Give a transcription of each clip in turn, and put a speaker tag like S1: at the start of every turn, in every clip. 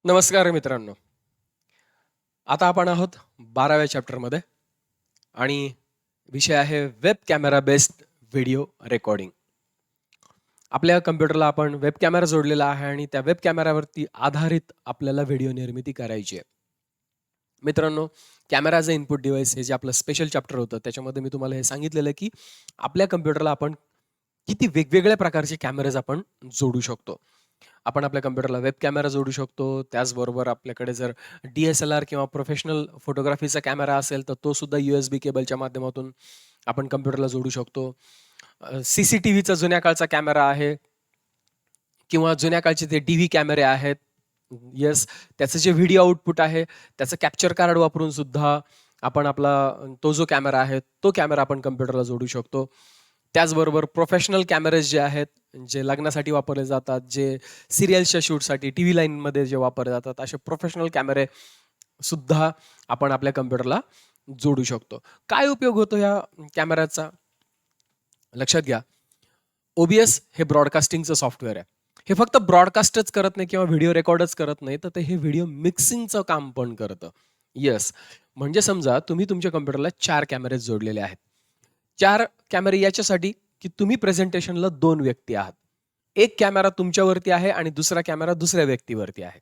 S1: नमस्कार मित्रांनो. आता आपण आहोत 12व्या चॅप्टरमध्ये आणि विषय आहे web camera based video recording. आपल्या कम्प्युटरला आपण वेब कॅमेरा जोडलेला आहे आणि त्या वेब कॅमेऱ्यावरती आधारित आपल्याला व्हिडिओ निर्मिती करायची आहे. मित्रांनो, camera as a input device हे जे आपलं स्पेशल चॅप्टर होतं त्याच्यामध्ये मी तुम्हाला हे सांगितलेलं आहे की आपल्या कम्प्युटरला आपण किती वेगवेगळ्या प्रकारचे कॅमेरेज आपण जोडू शकतो. आपण आपल्या कम्प्युटरला वेब कॅमेरा जोडू शकतो. त्याचबरोबर आपल्याकडे जर DSLR किंवा प्रोफेशनल फोटोग्राफीचा कॅमेरा असेल, तर तो सुद्धा USB केबलच्या माध्यमातून आपण कम्प्युटरला जोडू शकतो. CCTVचा जुन्या काळचा कॅमेरा आहे किंवा जुन्या काळचे ते DV कॅमेरे आहेत. येस, त्याचं जे व्हिडिओ आउटपुट आहे, त्याचं कॅप्चर कार्ड वापरून सुद्धा आपण आपला तो जो कॅमेरा आहे, तो कॅमेरा आपण कम्प्युटरला जोडू शकतो. त्याचबरोबर प्रोफेशनल कॅमेरेज जे आहेत, जे लग्नासाठी वापरले जातात, जे सीरियल्सच्या शूटसाठी टीव्ही लाईनमध्ये जे वापरले जातात, असे प्रोफेशनल कॅमेरे सुद्धा आपण आपल्या कम्प्युटरला जोडू शकतो. काय उपयोग होतो या कॅमेऱ्याचा? लक्षात घ्या, OBS हे ब्रॉडकास्टिंगचं सॉफ्टवेअर आहे. हे फक्त ब्रॉडकास्टच करत नाही किंवा व्हिडिओ रेकॉर्डच करत नाही, तर ते हे व्हिडिओ मिक्सिंगचं काम पण करतं. येस, म्हणजे समजा तुम्ही तुमच्या कम्प्युटरला 4 कॅमेरे जोडलेले आहेत. 4 कॅमेरे याच्यासाठी की तुम्ही प्रेझेंटेशनला 2 व्यक्ती आहात. एक कॅमेरा तुमच्यावरती आहे आणि दुसरा कॅमेरा दुसऱ्या व्यक्तीवरती आहे.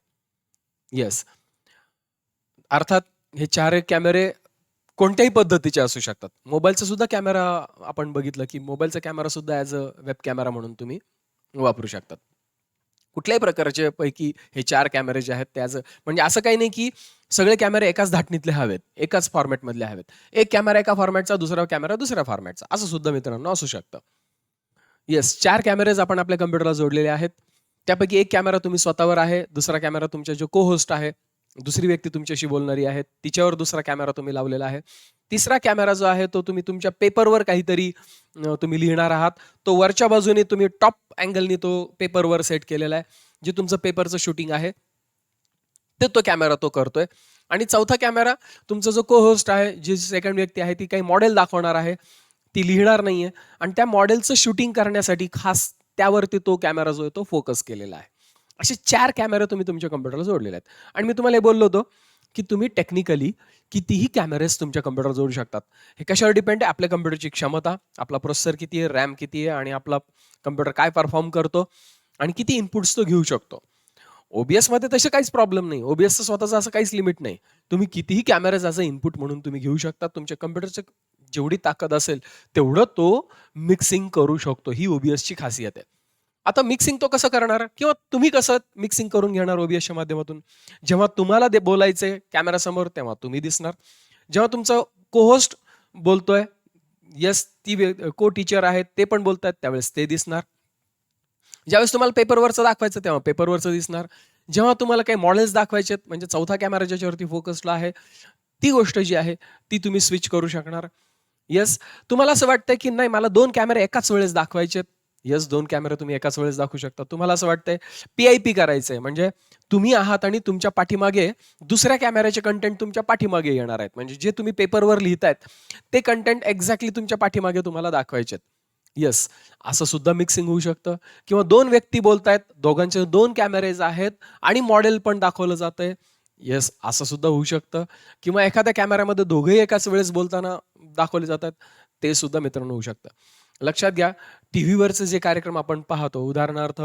S1: येस. अर्थात हे 4 कॅमेरे कोणत्याही पद्धतीचे असू शकतात. मोबाईलचा सुद्धा कॅमेरा आपण बघितलं, की मोबाईलचा कॅमेरा सुद्धा ॲज अ वेब कॅमेरा म्हणून तुम्ही वापरू शकतात. कुठल्याही प्रकारचे पैकी हे 4 कॅमेरे जे आहेत ते म्हणजे असं काही नाही, की सगळे कॅमेरे एकाच धाटणीतले हवेत, एकाच फॉर्मॅटमधले हवेत. एक कॅमेरा एका फॉर्मॅटचा, दुसरा कॅमेरा दुसऱ्या फॉर्मॅटचा असं सुद्धा मित्रांनो असू शकतं. येस, 4 कॅमेरेज आपण आपल्या कम्प्युटरला जोडलेले आहेत. त्यापैकी एक कॅमेरा तुम्ही स्वतःवर आहे, दुसरा कॅमेरा तुमच्या जो को-होस्ट आहे, दुसरी व्यक्ती तुमच्याशी बोलणारी आहे, तिच्यावर दुसरा कॅमेरा तुम्ही लावलेला आहे. तिसरा कॅमेरा जो आहे तो तुम्ही तुमच्या पेपरवर काहीतरी तुम्ही लिहिणार आहात. तो वरच्या बाजूने तुम्ही टॉप अँगलनी तो पेपरवर सेट केलेला आहे. जे तुमचं पेपरचं शूटिंग आहे, ते तो कॅमेरा तो करतोय. आणि चौथा कॅमेरा तुमचा जो को-होस्ट आहे, जी सेकंड व्यक्ती आहे, ती काही मॉडेल दाखवणार आहे. ती लिहिणार नाहीये आणि त्या मॉडेलचं शूटिंग करण्यासाठी खास त्यावरती तो कॅमेरा जो आहे तो फोकस केलेला आहे. असे 4 कॅमेरे तुम्ही तुमच्या कम्प्युटरला जोडलेले आहेत. आणि मी तुम्हाला हे बोललो होतो, की तुम्ही टेक्निकली कितीही कॅमेरेज तुमच्या कम्प्युटरवर जोडू शकतात. हे कशावर डिपेंड आहे? आपल्या कम्प्युटरची क्षमता, आपला प्रोसेसर किती आहे, रॅम किती आहे आणि आपला कम्प्युटर काय परफॉर्म करतो आणि किती इनपुट्स तो घेऊ शकतो. OBSमध्ये तसे काहीच प्रॉब्लेम नाही. OBSचं स्वतःचं असं काहीच लिमिट नाही. तुम्ही कितीही कॅमेराज ॲज अ इनपुट म्हणून तुम्ही घेऊ शकता. तुमच्या कम्प्युटरचं जेवढी ताकद असेल, तेवढं तो मिक्सिंग करू शकतो. ही OBSची खासियत आहे. आता मिक्सिंग तो कसं करणार किंवा तुम्ही कसं मिक्सिंग करून घेणार OBSच्या माध्यमातून? जेव्हा तुम्हाला बोलायचंय कॅमेरासमोर, तेव्हा तुम्ही दिसणार. जेव्हा तुमचा को-होस्ट बोलतोय, येस, ती को-टीचर आहेत, ते पण बोलतायत, त्यावेळेस ते दिसणार. ज्यावेळेस तुम्हाला पेपरवरचं दाखवायचं तेव्हा पेपरवरचं दिसणार. जेव्हा तुम्हाला काही मॉडेल्स दाखवायचे आहेत, म्हणजे चौथा कॅमेरा ज्याच्यावरती फोकसला आहे, ती गोष्ट जी आहे ती तुम्ही स्विच करू शकणार. येस, तुम्हाला असं वाटतंय की नाही मला 2 कॅमेरे एकाच वेळेस दाखवायचे आहेत. येस, 2 कॅमेरे तुम्ही एकाच वेळेस दाखवू शकता. तुम्हाला असं वाटतंय PIP करायचंय, म्हणजे तुम्ही आहात आणि तुमच्या पाठीमागे दुसऱ्या कॅमेऱ्याचे कंटेंट तुमच्या पाठीमागे येणार आहेत. म्हणजे जे तुम्ही पेपरवर लिहितायत ते कंटेंट एक्झॅक्टली तुमच्या पाठीमागे तुम्हाला दाखवायचे आहेत. येस, असं सुद्धा मिक्सिंग होऊ शकतं. किंवा 2 व्यक्ती बोलतायत, दोघांचे 2 कॅमेरेज आहेत आणि मॉडेल पण दाखवलं जातंय. येस, असं सुद्धा होऊ शकतं. किंवा एखाद्या कॅमेऱ्यामध्ये दोघंही एकाच वेळेस बोलताना दाखवले जातात, ते सुद्धा मित्रांनो होऊ शकतं. लक्षात घ्या, टीव्हीवरचे जे कार्यक्रम आपण पाहतो, उदाहरणार्थ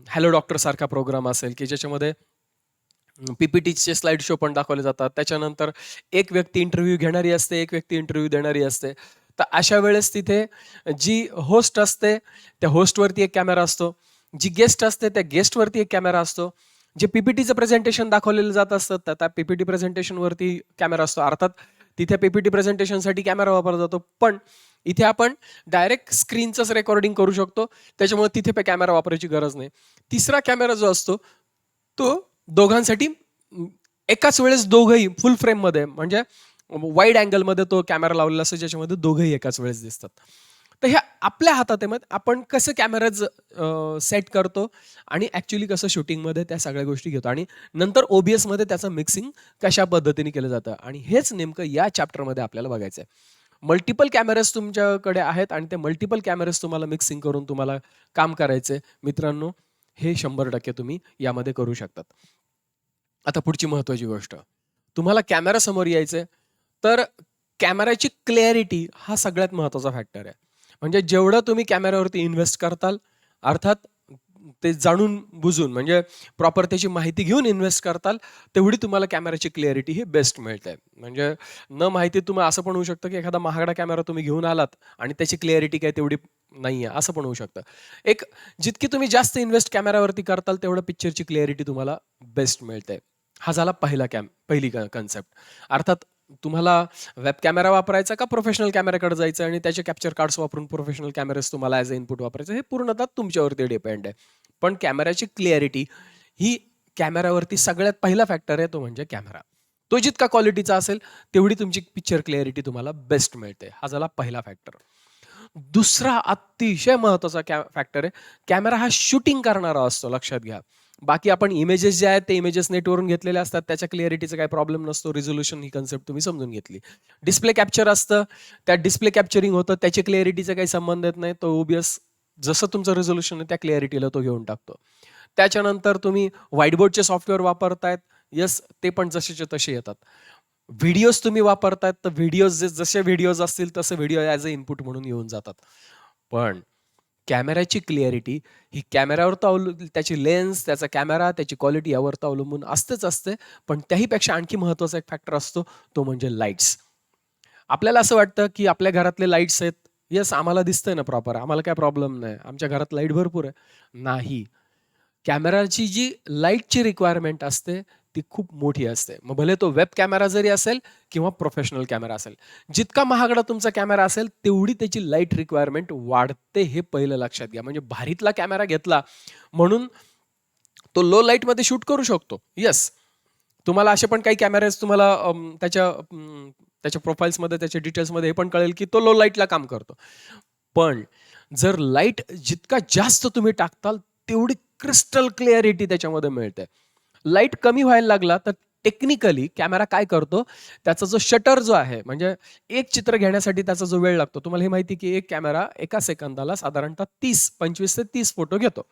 S1: हॅलो डॉक्टर सारखा प्रोग्राम असेल, की ज्याच्यामध्ये PPTचे स्लाईड शो पण दाखवले जातात. त्याच्यानंतर एक व्यक्ती इंटरव्ह्यू घेणारी असते, एक व्यक्ती इंटरव्ह्यू देणारी असते. तर अशा वेळेस तिथे जी होस्ट असते, त्या होस्टवरती एक कॅमेरा असतो. जी गेस्ट असते, त्या गेस्टवरती एक कॅमेरा असतो. जे PPTचं प्रेझेंटेशन दाखवलेलं जात असतं, तर त्या PPT प्रेझेंटेशनवरती कॅमेरा असतो. अर्थात तिथे PPT प्रेझेंटेशनसाठी कॅमेरा वापरला जातो. पण इथे आपण डायरेक्ट स्क्रीनचंच रेकॉर्डिंग करू शकतो. त्याच्यामुळे तिथे कॅमेरा वापरायची गरज नाही. तिसरा कॅमेरा जो असतो, तो दोघांसाठी एकाच वेळेस दोघंही फुल फ्रेममध्ये म्हणजे वाईड अँगलमध्ये तो कॅमेरा लावलेला असतो, ज्याच्यामध्ये दोघंही एकाच वेळेस दिसतात. तर हे आपल्या हातात आहे. मग आपण कसं कॅमेराज सेट करतो आणि ॲक्च्युअली कसं शूटिंगमध्ये त्या सगळ्या गोष्टी घेतो आणि नंतर OBSमध्ये त्याचं मिक्सिंग कशा पद्धतीने केलं जातं आणि हेच नेमकं या चॅप्टरमध्ये आपल्याला बघायचं आहे. मल्टिपल कॅमेराज तुमच्याकडे आहेत आणि ते मल्टिपल कॅमेराज तुम्हाला मिक्सिंग करून तुम्हाला काम करायचंय. मित्रांनो, हे 100% तुम्ही यामध्ये करू शकतात. आता पुढची महत्वाची गोष्ट, तुम्हाला कॅमेरा समोर यायचंय, तर कॅमेराची क्लॅरिटी हा सगळ्यात महत्वाचा फॅक्टर आहे. म्हणजे जेवढं तुम्ही कॅमेऱ्यावरती इन्व्हेस्ट करताल, अर्थात ते जाणून बुजून म्हणजे प्रॉपर त्याची माहिती घेऊन इन्व्हेस्ट करताल, तेवढी तुम्हाला कॅमेराची क्लॅरिटी ही बेस्ट मिळते. म्हणजे न माहिती तुम्ही असं पण होऊ शकतं, की एखादा महागडा कॅमेरा तुम्ही घेऊन आलात आणि त्याची क्लॅरिटी काही तेवढी नाहीये, असं पण होऊ शकतं. एक जितकी तुम्ही जास्त इन्व्हेस्ट कॅमेरावरती करताल, तेवढं पिक्चरची क्लॅरिटी तुम्हाला बेस्ट मिळते. हा झाला पहिली कन्सेप्ट. अर्थात तुम्हाला वेब कॅमेरा वापरायचा का प्रोफेशनल कॅमेराकडे जायचं आणि त्याचे कॅप्चर कार्ड्स वापरून प्रोफेशनल कॅमेराज तुम्हाला ॲज अ इनपुट वापरायचं, हे पूर्णतः तुमच्यावरती डिपेंड आहे. पण कॅमेराची क्लॅरिटी ही कॅमेरावरती सगळ्यात पहिला फॅक्टर आहे, तो म्हणजे कॅमेरा. तो जितका क्वालिटीचा असेल, तेवढी तुमची पिक्चर क्लॅरिटी तुम्हाला बेस्ट मिळते. हा झाला पहिला फॅक्टर. दुसरा अतिशय महत्वाचा फॅक्टर आहे, कॅमेरा हा शूटिंग करणारा असतो, लक्षात घ्या. बाकी आपण इमेजेस जे आहेत ते इमेजेस नेटवरून घेतलेले असतात, त्याच्या क्लिअरिटीचा काही प्रॉब्लेम नसतो. रिझोल्यूशन ही कन्सेप्ट तुम्ही समजून घेतली. डिस्प्ले कॅप्चर असतं, त्या डिस्प्ले कॅप्चरिंग होतं, त्याच्या क्लिअरिटीचा काही संबंध येत नाही. तो ओबियस जसं तुमचं रिझोल्यूशन आहे त्या क्लिअरिटीला तो घेऊन टाकतो. त्याच्यानंतर तुम्ही व्हाईट बोर्डचे सॉफ्टवेअर वापरतायत, येस, ते पण जसेचे तसे येतात. व्हिडिओज तुम्ही वापरतायत, तर व्हिडिओज जसे व्हिडिओज असतील तसे व्हिडिओ ॲज अ इनपुट म्हणून येऊन जातात. पण कॅमेऱ्याची क्लिअरिटी ही कॅमेऱ्यावर तर त्याची लेन्स, त्याचा कॅमेरा, त्याची क्वालिटी यावर तर अवलंबून असतेच असते. पण त्याहीपेक्षा आणखी महत्त्वाचा एक फॅक्टर असतो, तो म्हणजे लाईट्स. आपल्याला असं वाटतं, की आपल्या घरातले लाईट्स आहेत. येस, आम्हाला दिसतंय ना प्रॉपर, आम्हाला काय प्रॉब्लेम नाही. आमच्या घरात लाईट भरपूर आहे. नाही. कॅमेराची जी लाईटची रिक्वायरमेंट असते, ती खूप मोठी असते. मग भले तो वेब कॅमेरा जरी असेल किंवा प्रोफेशनल कॅमेरा असेल. जितका महागडा तुमचा कॅमेरा असेल, तेवढी त्याची लाईट रिक्वायरमेंट वाढते, हे पहिलं लक्षात घ्या. म्हणजे भारीतला कॅमेरा घेतला म्हणून तो लो लाईटमध्ये शूट करू शकतो. येस. तुम्हाला असे पण काही कॅमेरेज तुम्हाला त्याच्या प्रोफाईल्समध्ये, त्याच्या डिटेल्समध्ये हे पण कळेल, की तो लो लाईटला काम करतो. पण जर लाईट जितका जास्त तुम्ही टाकताल, तेवढी क्रिस्टल क्लिअरिटी त्याच्यामध्ये मिळते. लाईट कमी व्हायला लागला तर टेक्निकली कॅमेरा काय करतो, त्याचा जो शटर जो आहे, म्हणजे एक चित्र घेण्यासाठी त्याचा जो वेळ लागतो, तुम्हाला हे माहिती की एक कॅमेरा एका सेकंदाला साधारणतः 25 ते 30 फोटो घेतो.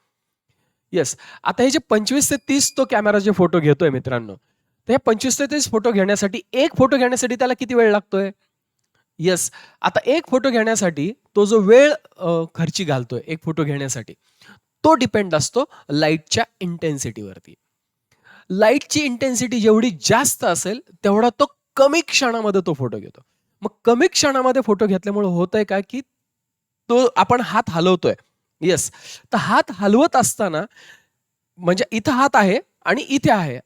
S1: येस. आता हे जे 25 ते 30 तो कॅमेरा जे फोटो घेतोय मित्रांनो, तर हे 25 ते 30 फोटो घेण्यासाठी, एक फोटो घेण्यासाठी त्याला किती वेळ लागतोय? येस. आता एक फोटो घेण्यासाठी तो जो वेळ खर्ची घालतोय एक फोटो घेण्यासाठी, तो डिपेंड असतो लाईटच्या इंटेन्सिटीवरती. लाईटची इंटेन्सिटी जेवढी जास्त असेल, तेवढा तो कमी क्षणामध्ये तो फोटो घेतो. मग कमी क्षणामध्ये फोटो घेतल्यामुळे होतंय काय, की तो आपण हात हलवतोय. येस. तर हात हलवत असताना म्हणजे इथं हात आहे आणि इथे आहे.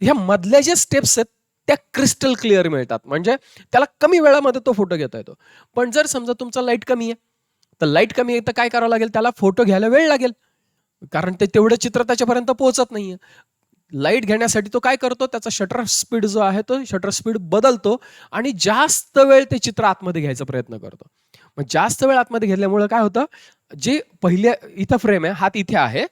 S1: ह्या मधल्या ज्या स्टेप्स आहेत, त्या क्रिस्टल क्लिअर मिळतात. म्हणजे त्याला कमी वेळामध्ये तो फोटो घेता येतो. पण जर समजा तुमचा लाईट कमी आहे, तर लाईट कमी आहे तर काय करावं लागेल, त्याला फोटो घ्यायला वेळ लागेल. कारण ते तेवढं चित्र त्याच्यापर्यंत पोहोचत नाहीये. लाईट घेण्यासाठी तो काय करतो, त्याचा शटर स्पीड जो आहे तो शटर स्पीड बदलतो आणि जास्त वेळ ते चित्र आतमध्ये घ्यायचा प्रयत्न करतो. मग जास्त वेळ आतमध्ये घेतल्यामुळे काय होतं, जे पहिले इथं फ्रेम आहे, हात इथे आहे.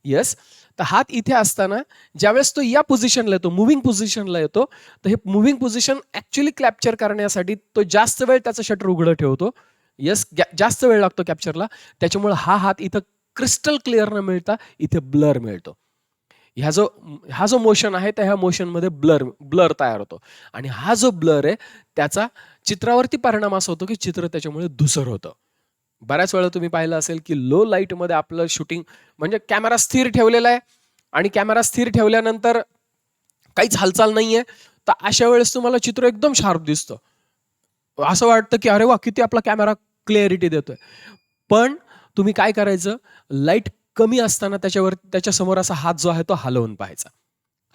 S1: येस. तर हात इथे असताना ज्यावेळेस तो या पोझिशनला येतो, मूव्हिंग पोझिशनला येतो, तर हे मूव्हिंग पोझिशन ॲक्च्युअली कॅप्चर करण्यासाठी तो जास्त वेळ त्याचं शटर उघडं ठेवतो. येस, जास्त वेळ लागतो कॅप्चरला. त्याच्यामुळे हा हात इथं क्रिस्टल क्लिअर न मिळता इथे ब्लर मिळतो. हा जो मोशन आहे, त्या ह्या मोशनमध्ये ब्लर ब्लर तयार होतो आणि हा जो ब्लर आहे, त्याचा चित्रावरती परिणाम असा होतो, की चित्र त्याच्यामुळे धूसर होतं. बऱ्याच वेळा तुम्ही पाहिलं असेल, की लो लाईटमध्ये आपलं शूटिंग म्हणजे कॅमेरा स्थिर ठेवलेला आहे आणि कॅमेरा स्थिर ठेवल्यानंतर काहीच हालचाल नाहीये, तर अशा वेळेस तुम्हाला चित्र एकदम शार्प दिसतं. असं वाटतं, की अरे वाह! किती आपला कॅमेरा क्लॅरिटी देतोय. पण तुम्ही काय करायचं, लाईट कमी असताना त्याच्यासमोर असा हात जो आहे तो हलवून पाहायचा.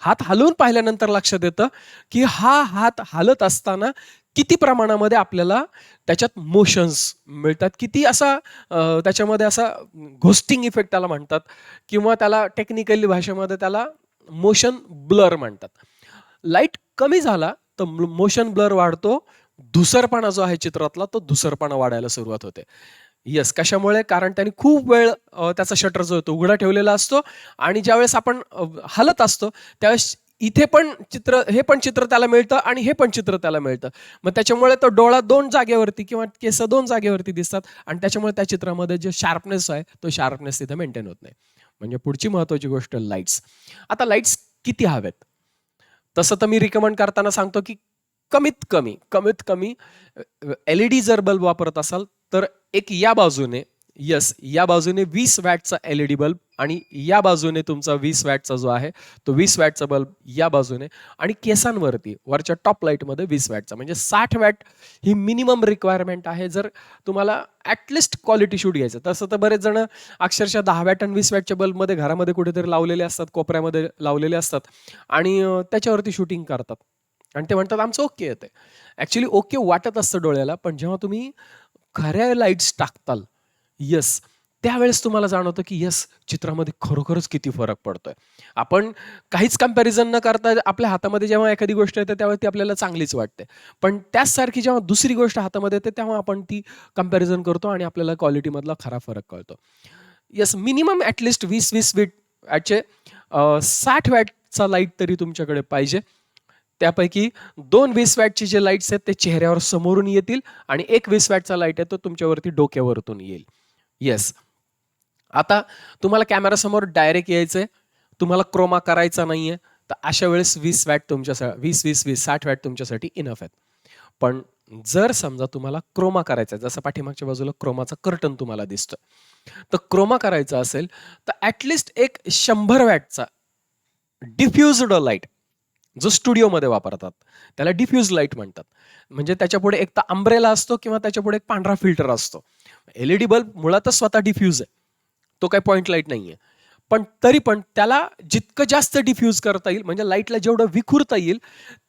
S1: हात हलवून पाहिल्यानंतर लक्षात येतं, की हा हात हलत असताना किती प्रमाणामध्ये आपल्याला त्याच्यात मोशन्स मिळतात. किती असा त्याच्यामध्ये असा घोस्टिंग इफेक्ट त्याला म्हणतात किंवा त्याला टेक्निकली भाषेमध्ये त्याला मोशन ब्लर म्हणतात. लाईट कमी झाला तर मोशन ब्लर वाढतो. धुसरपणा जो आहे चित्रातला तो धुसरपणा वाढायला सुरुवात होते. येस, कशामुळे? कारण त्याने खूप वेळ त्याचा शटर जो आहे तो उघडा ठेवलेला असतो आणि ज्यावेळेस आपण हलत असतो त्यावेळेस इथे पण चित्र, हे पण चित्र त्याला मिळतं आणि हे पण चित्र त्याला मिळतं. मग त्याच्यामुळे तो डोळा 2 जागेवरती किंवा केस 2 जागेवरती दिसतात आणि त्याच्यामुळे त्या चित्रामध्ये जे शार्पनेस आहे तो शार्पनेस तिथे मेंटेन होत नाही. म्हणजे पुढची महत्त्वाची गोष्ट लाईट्स. आता लाईट्स किती हवेत? तसं तर मी रिकमेंड करताना सांगतो की कमीत कमी LED जर बल्ब वापरत असाल तर एक या बाजूने, या बाजूने 20 वॅटचा LED बल्ब आणि या बाजूने तुमचा 20 वॅटचा जो आहे तो 20 वॅटचा बल्ब या बाजूने, आणि केसांवरती वरच्या टॉप लाईटमध्ये 20 वॅटचा, म्हणजे 60 वॅट ही मिनिमम रिक्वायरमेंट आहे जर तुम्हाला ॲटलिस्ट क्वालिटी शूट घ्यायचं. तसं तर बरेच जण अक्षरशः 10 वॅट आणि 20 वॅटच्या बल्बमध्ये घरामध्ये कुठेतरी लावलेले असतात, कोपऱ्यामध्ये लावलेले असतात आणि त्याच्यावरती शूटिंग करतात आणि ते म्हणतात आमचं ओके येते. ॲक्च्युली ओके वाटत असतं डोळ्याला, पण जेव्हा तुम्ही खऱ्या लाईट्स टाकताल, येस, त्यावेळेस तुम्हाला जाणवतं की येस, चित्रामध्ये खरोखरच किती फरक पडतोय. आपण काहीच कंपॅरिझन न करता आपल्या हातामध्ये जेव्हा एखादी गोष्ट येते त्यावेळी ती आपल्याला चांगलीच वाटते. पण त्याचसारखी जेव्हा दुसरी गोष्ट हातामध्ये येते तेव्हा आपण ती कंपॅरिझन करतो आणि आपल्याला क्वालिटीमधला खरा फरक कळतो. येस, मिनिमम ॲटलिस्ट 20-20 वॅटचे 60 वॅटचा लाईट तरी तुमच्याकडे पाहिजे. त्यापैकी 2 20 वॅटचे जे लाईट्स आहेत ते चेहऱ्यावर समोरून येतील आणि एक 20 वॅटचा लाईट आहे तो तुमच्यावरती डोक्यावरतून येईल. येस. आता तुम्हाला कॅमेरासमोर डायरेक्ट यायचंय, तुम्हाला क्रोमा करायचा नाहीये, तर अशा वेळेस 20 वॅट 20-20-20 60 वॅट तुमच्यासाठी इनफ आहेत. पण जर समजा तुम्हाला क्रोमा करायचा आहे, जसं पाठीमागच्या बाजूला क्रोमाचा कर्टन तुम्हाला दिसतोय, तर क्रोमा करायचा असेल तर ॲटलिस्ट एक 100 वॅटचा डिफ्युज्ड लाईट जो स्टुडिओमध्ये वापरतात त्याला डिफ्यूज लाईट म्हणतात. म्हणजे त्याच्यापुढे एक तर अंब्रेला असतो किंवा त्याच्यापुढे एक पांढरा फिल्टर असतो. LED बल्ब मुळातच स्वतः डिफ्यूज आहे, तो काही पॉइंट लाईट नाहीये. पण तरी पण त्याला जितकं जास्त डिफ्यूज करता येईल, म्हणजे लाईटला जेवढं विखुरता येईल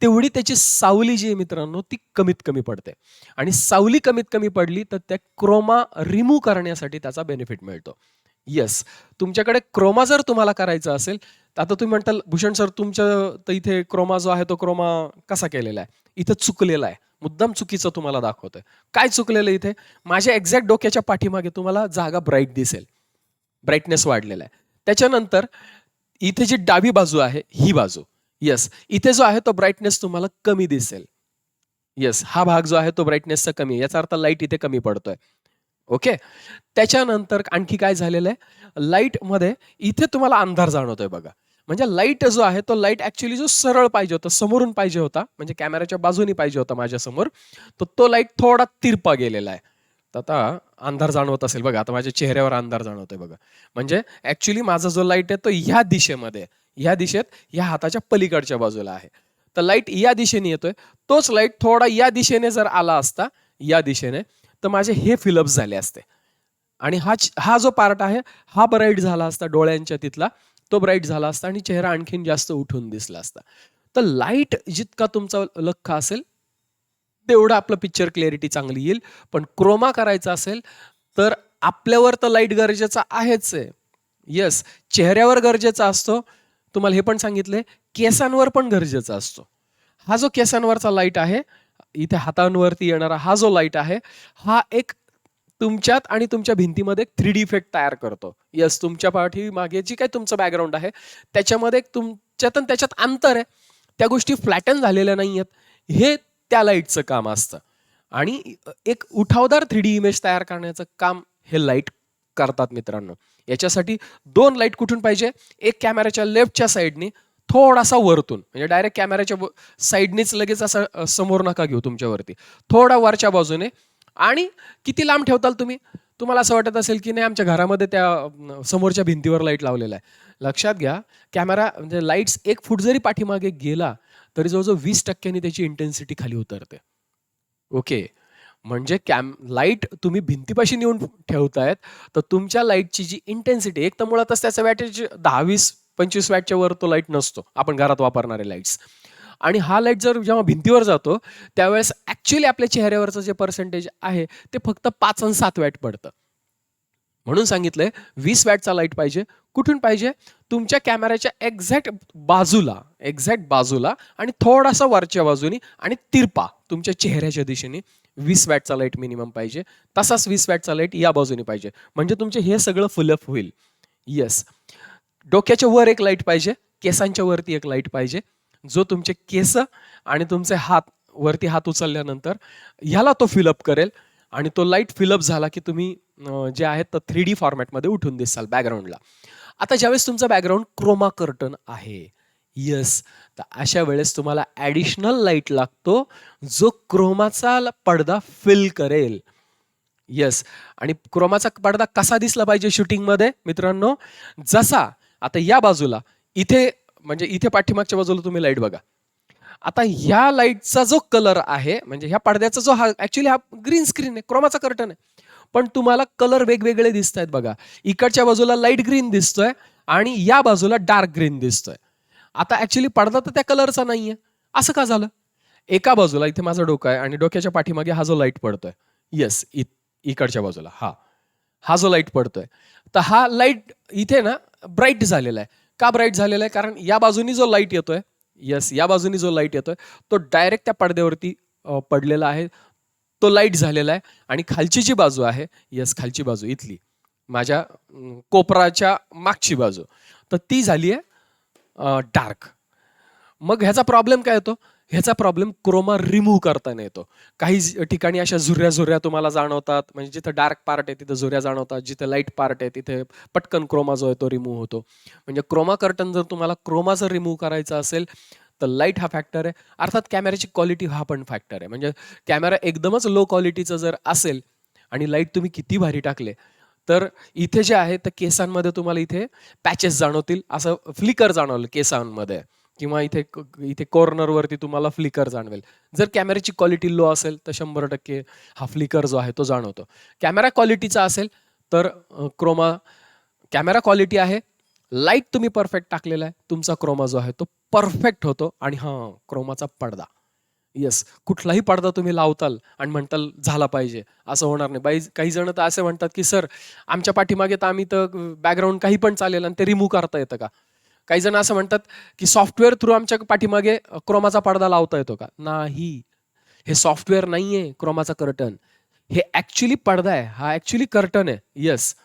S1: तेवढी त्याची सावली जी आहे मित्रांनो ती कमीत कमी पडते. आणि सावली कमीत कमी पडली तर त्या क्रोमा रिमूव्ह करण्यासाठी त्याचा बेनिफिट मिळतो. येस, तुमच्याकडे क्रोमा जर तुम्हाला करायचा असेल तर आता तुम्ही म्हणताल भूषण सर तुमच्या तर इथे क्रोमा जो आहे तो क्रोमा कसा केलेला आहे, इथं चुकलेला आहे, मुद्दाम चुकीचं तुम्हाला दाखवतोय. काय चुकलेलं इथे? माझ्या एक्झॅक्ट डोक्याच्या पाठीमागे तुम्हाला जागा ब्राईट दिसेल, ब्राईटनेस वाढलेला आहे. त्याच्यानंतर इथे जी डावी बाजू आहे ही बाजू, येस, इथे जो आहे तो ब्राईटनेस तुम्हाला कमी दिसेल. येस, हा भाग जो आहे तो ब्राईटनेसचा कमी आहे, याचा अर्थ लाईट इथे कमी पडतोय. ओके. त्याच्यानंतर आणखी काय झालेलं आहे, लाईटमध्ये इथे तुम्हाला अंधार जाणवतोय बघा. म्हणजे लाईट जो आहे तो लाईट ऍक्च्युली जो सरळ पाहिजे होता, समोरून पाहिजे होता, म्हणजे कॅमेऱ्याच्या बाजूनी पाहिजे होता माझ्या समोर, तर तो लाईट थोडा तिरपा गेलेला आहे. तर आता अंधार जाणवत असेल बघा, आता माझ्या चेहऱ्यावर अंधार जाणवतोय बघा. म्हणजे ऍक्च्युली माझा जो लाईट आहे तो ह्या दिशेमध्ये, ह्या दिशेत, ह्या हाताच्या पलीकडच्या बाजूला आहे. तर लाईट या दिशेने येतोय, तोच लाईट थोडा या दिशेने जर आला असता, या दिशेने, तर माझे हे फिलअप्स झाले असते आणि हा जो पार्ट आहे हा ब्राईट झाला असता, डोळ्यांच्या तिथला तो ब्राईट झाला असता आणि चेहरा आणखीन जास्त उठून दिसला असता. तर लाईट जितका तुमचा लख्खा असेल तेवढं आपलं पिक्चर क्लॅरिटी चांगली येईल. पण क्रोमा करायचा असेल तर आपल्यावर तर लाईट गरजेचा आहेच आहे. येस, चेहऱ्यावर गरजेचा असतो, तुम्हाला हे पण सांगितले, केसांवर पण गरजेचा असतो. हा जो केसांवरचा लाईट आहे, इथे हातांवरती येणारा हा जो लाईट आहे, हा एक तुमच्यात आणि तुमच्या भिंतीमध्ये एक 3D इफेक्ट तयार करतो. येस, तुमच्या पाठीमागे जी काही तुमचं बॅकग्राऊंड आहे त्याच्यामध्ये एक तुमच्यात आणि त्याच्यात अंतर आहे, त्या गोष्टी फ्लॅटन झालेल्या नाहीयेत, हे त्या लाईटचं काम असतं. आणि एक उठावदार 3D इमेज तयार करण्याचं काम हे लाईट करतात मित्रांनो. याच्यासाठी 2 लाईट कुठून पाहिजे, एक कॅमेऱ्याच्या लेफ्टच्या साईडनी थोडासा वरतून, म्हणजे डायरेक्ट कॅमेऱ्याच्या साईडनीच लगेच असं समोर नका घेऊ तुमच्यावरती, थोडा वरच्या बाजूने. आणि किती लांब ठेवताल तुम्ही? तुम्हाला असं वाटत असेल की नाही आमच्या घरामध्ये त्या समोरच्या भिंतीवर लाईट लावलेला आहे. लक्षात घ्या, कॅमेरा म्हणजे लाईट्स 1 फूट जरी पाठीमागे गेला तरी जवळजवळ 20% त्याची इंटेन्सिटी खाली उतरते. ओके. म्हणजे लाईट तुम्ही भिंतीपाशी नेऊन ठेवतायत, तर तुमच्या लाईटची जी इंटेन्सिटी, एक तर मुळातच त्याचा वॅटेज 10-20-25 वॅटच्या वर तो लाईट नसतो, आपण घरात वापरणारे लाईट्स. आणि हा लाईट जर जेव्हा भिंतीवर जातो त्यावेळेस ऍक्च्युली आपल्या चेहऱ्यावरचं जे पर्सेंटेज आहे ते फक्त 5 आणि 7 वॅट पडतं. म्हणून सांगितलंय 20 वॅटचा लाईट पाहिजे. कुठून पाहिजे? तुमच्या कॅमेऱ्याच्या एक्झॅक्ट बाजूला आणि थोडासा वरच्या बाजूनी आणि तिरपा तुमच्या चेहऱ्याच्या दिशेने 20 वॅटचा लाईट मिनिमम पाहिजे. तसाच 20 वॅटचा लाईट या बाजूने पाहिजे, म्हणजे तुमचे हे सगळं फुलअप होईल. येस, डोक्याच्या वर एक लाईट पाहिजे, केसांच्या वरती एक लाईट पाहिजे, जो तुमचे केस आणि तुमचे हात, वरती हात उचलल्यानंतर ह्याला तो फिलअप करेल. आणि तो लाईट फिलअप झाला की तुम्ही जे आहेत तर 3D फॉर्मॅटमध्ये उठून दिसाल बॅकग्राऊंडला. आता ज्यावेळेस तुमचा बॅकग्राऊंड क्रोमा कर्टन आहे, येस. तर अशा वेळेस तुम्हाला ॲडिशनल लाईट लागतो, जो क्रोमाचा पडदा फिल करेल. येस. आणि क्रोमाचा पडदा कसा दिसला पाहिजे शूटिंगमध्ये मित्रांनो? जसा आता या बाजूला इथे म्हणजे इथे पाठीमागच्या बाजूला तुम्ही लाईट बघा. आता ह्या लाईटचा जो कलर आहे म्हणजे ह्या पडद्याचा जो हा ऍक्च्युली हा ग्रीन स्क्रीन आहे, क्रोमाचा कर्टन आहे. पण तुम्हाला कलर वेगवेगळे दिसत आहेत बघा. इकडच्या बाजूला लाईट ग्रीन दिसतोय आणि या बाजूला डार्क ग्रीन दिसतोय. आता ऍक्च्युली पडदा तर त्या कलरचा नाहीये. असं का झालं? एका बाजूला इथे माझं डोकं आहे आणि डोक्याच्या पाठीमागे हा जो लाईट पडतोय. येस, इकडच्या बाजूला हा जो लाईट पडतोय. तर हा लाईट इथे ना ब्राईट झालेला आहे. का ब्राईट झालेला आहे? कारण या बाजूनी जो लाईट येतोय, येस, या बाजूनी जो लाईट येतोय तो डायरेक्ट त्या पडद्यावरती पडलेला आहे. तो लाईट झालेला आहे. आणि खालची जी बाजू आहे, येस, खालची बाजू इथली माझ्या कोपराच्या मागची बाजू, तर ती झाली आहे डार्क. मग ह्याचा प्रॉब्लेम काय येतो? ह्याचा प्रॉब्लेम क्रोमा रिमूव्ह करताना येतो. काही ठिकाणी अशा झुर्या तुम्हाला जाणवतात, म्हणजे जिथं डार्क पार्ट आहे तिथं झुर्या जाणवतात, जिथे लाईट पार्ट आहे तिथे पटकन क्रोमा जो आहे तो रिमूव्ह होतो. म्हणजे क्रोमा कर्टन जर तुम्हाला क्रोमा जर रिमूव्ह करायचा असेल तर लाईट हा फॅक्टर आहे. अर्थात कॅमेऱ्याची क्वालिटी हा पण फॅक्टर आहे. म्हणजे कॅमेरा एकदमच लो क्वालिटीचा जर असेल आणि लाईट तुम्ही किती भारी टाकले तर इथे जे आहे तर केसांमध्ये तुम्हाला इथे पॅचेस जाणवतील, असं फ्लिकर जाणवलं केसांमध्ये, किंवा इथे इथे कॉर्नरवरती तुम्हाला फ्लिकर जाणवेल. जर कॅमेऱ्याची क्वालिटी लो असेल तर 100% हा फ्लिकर जो आहे तो जाणवतो. कॅमेरा क्वालिटीचा असेल तर कॅमेरा क्वालिटी आहे, लाईट तुम्ही परफेक्ट टाकलेला आहे, तुमचा क्रोमा जो आहे तो परफेक्ट होतो. आणि क्रोमाचा पडदा, येस, कुठलाही पडदा तुम्ही लावताल आणि म्हणताल झाला पाहिजे, असं होणार नाही. काही जण तर असे म्हणतात की सर आमच्या पाठीमागे तर आम्ही तर बॅकग्राऊंड काही पण चालेल आणि ते रिमूव्ह करता येतं का? काही जण असं म्हणतात की सॉफ्टवेअर थ्रू आमच्या पाठीमागे क्रोमाचा पडदा लावता येतो का? नाही, हे सॉफ्टवेअर नाहीये क्रोमाचा कर्टन. हे ऍक्च्युली पडदा आहे, हा ऍक्च्युली कर्टन आहे. येस,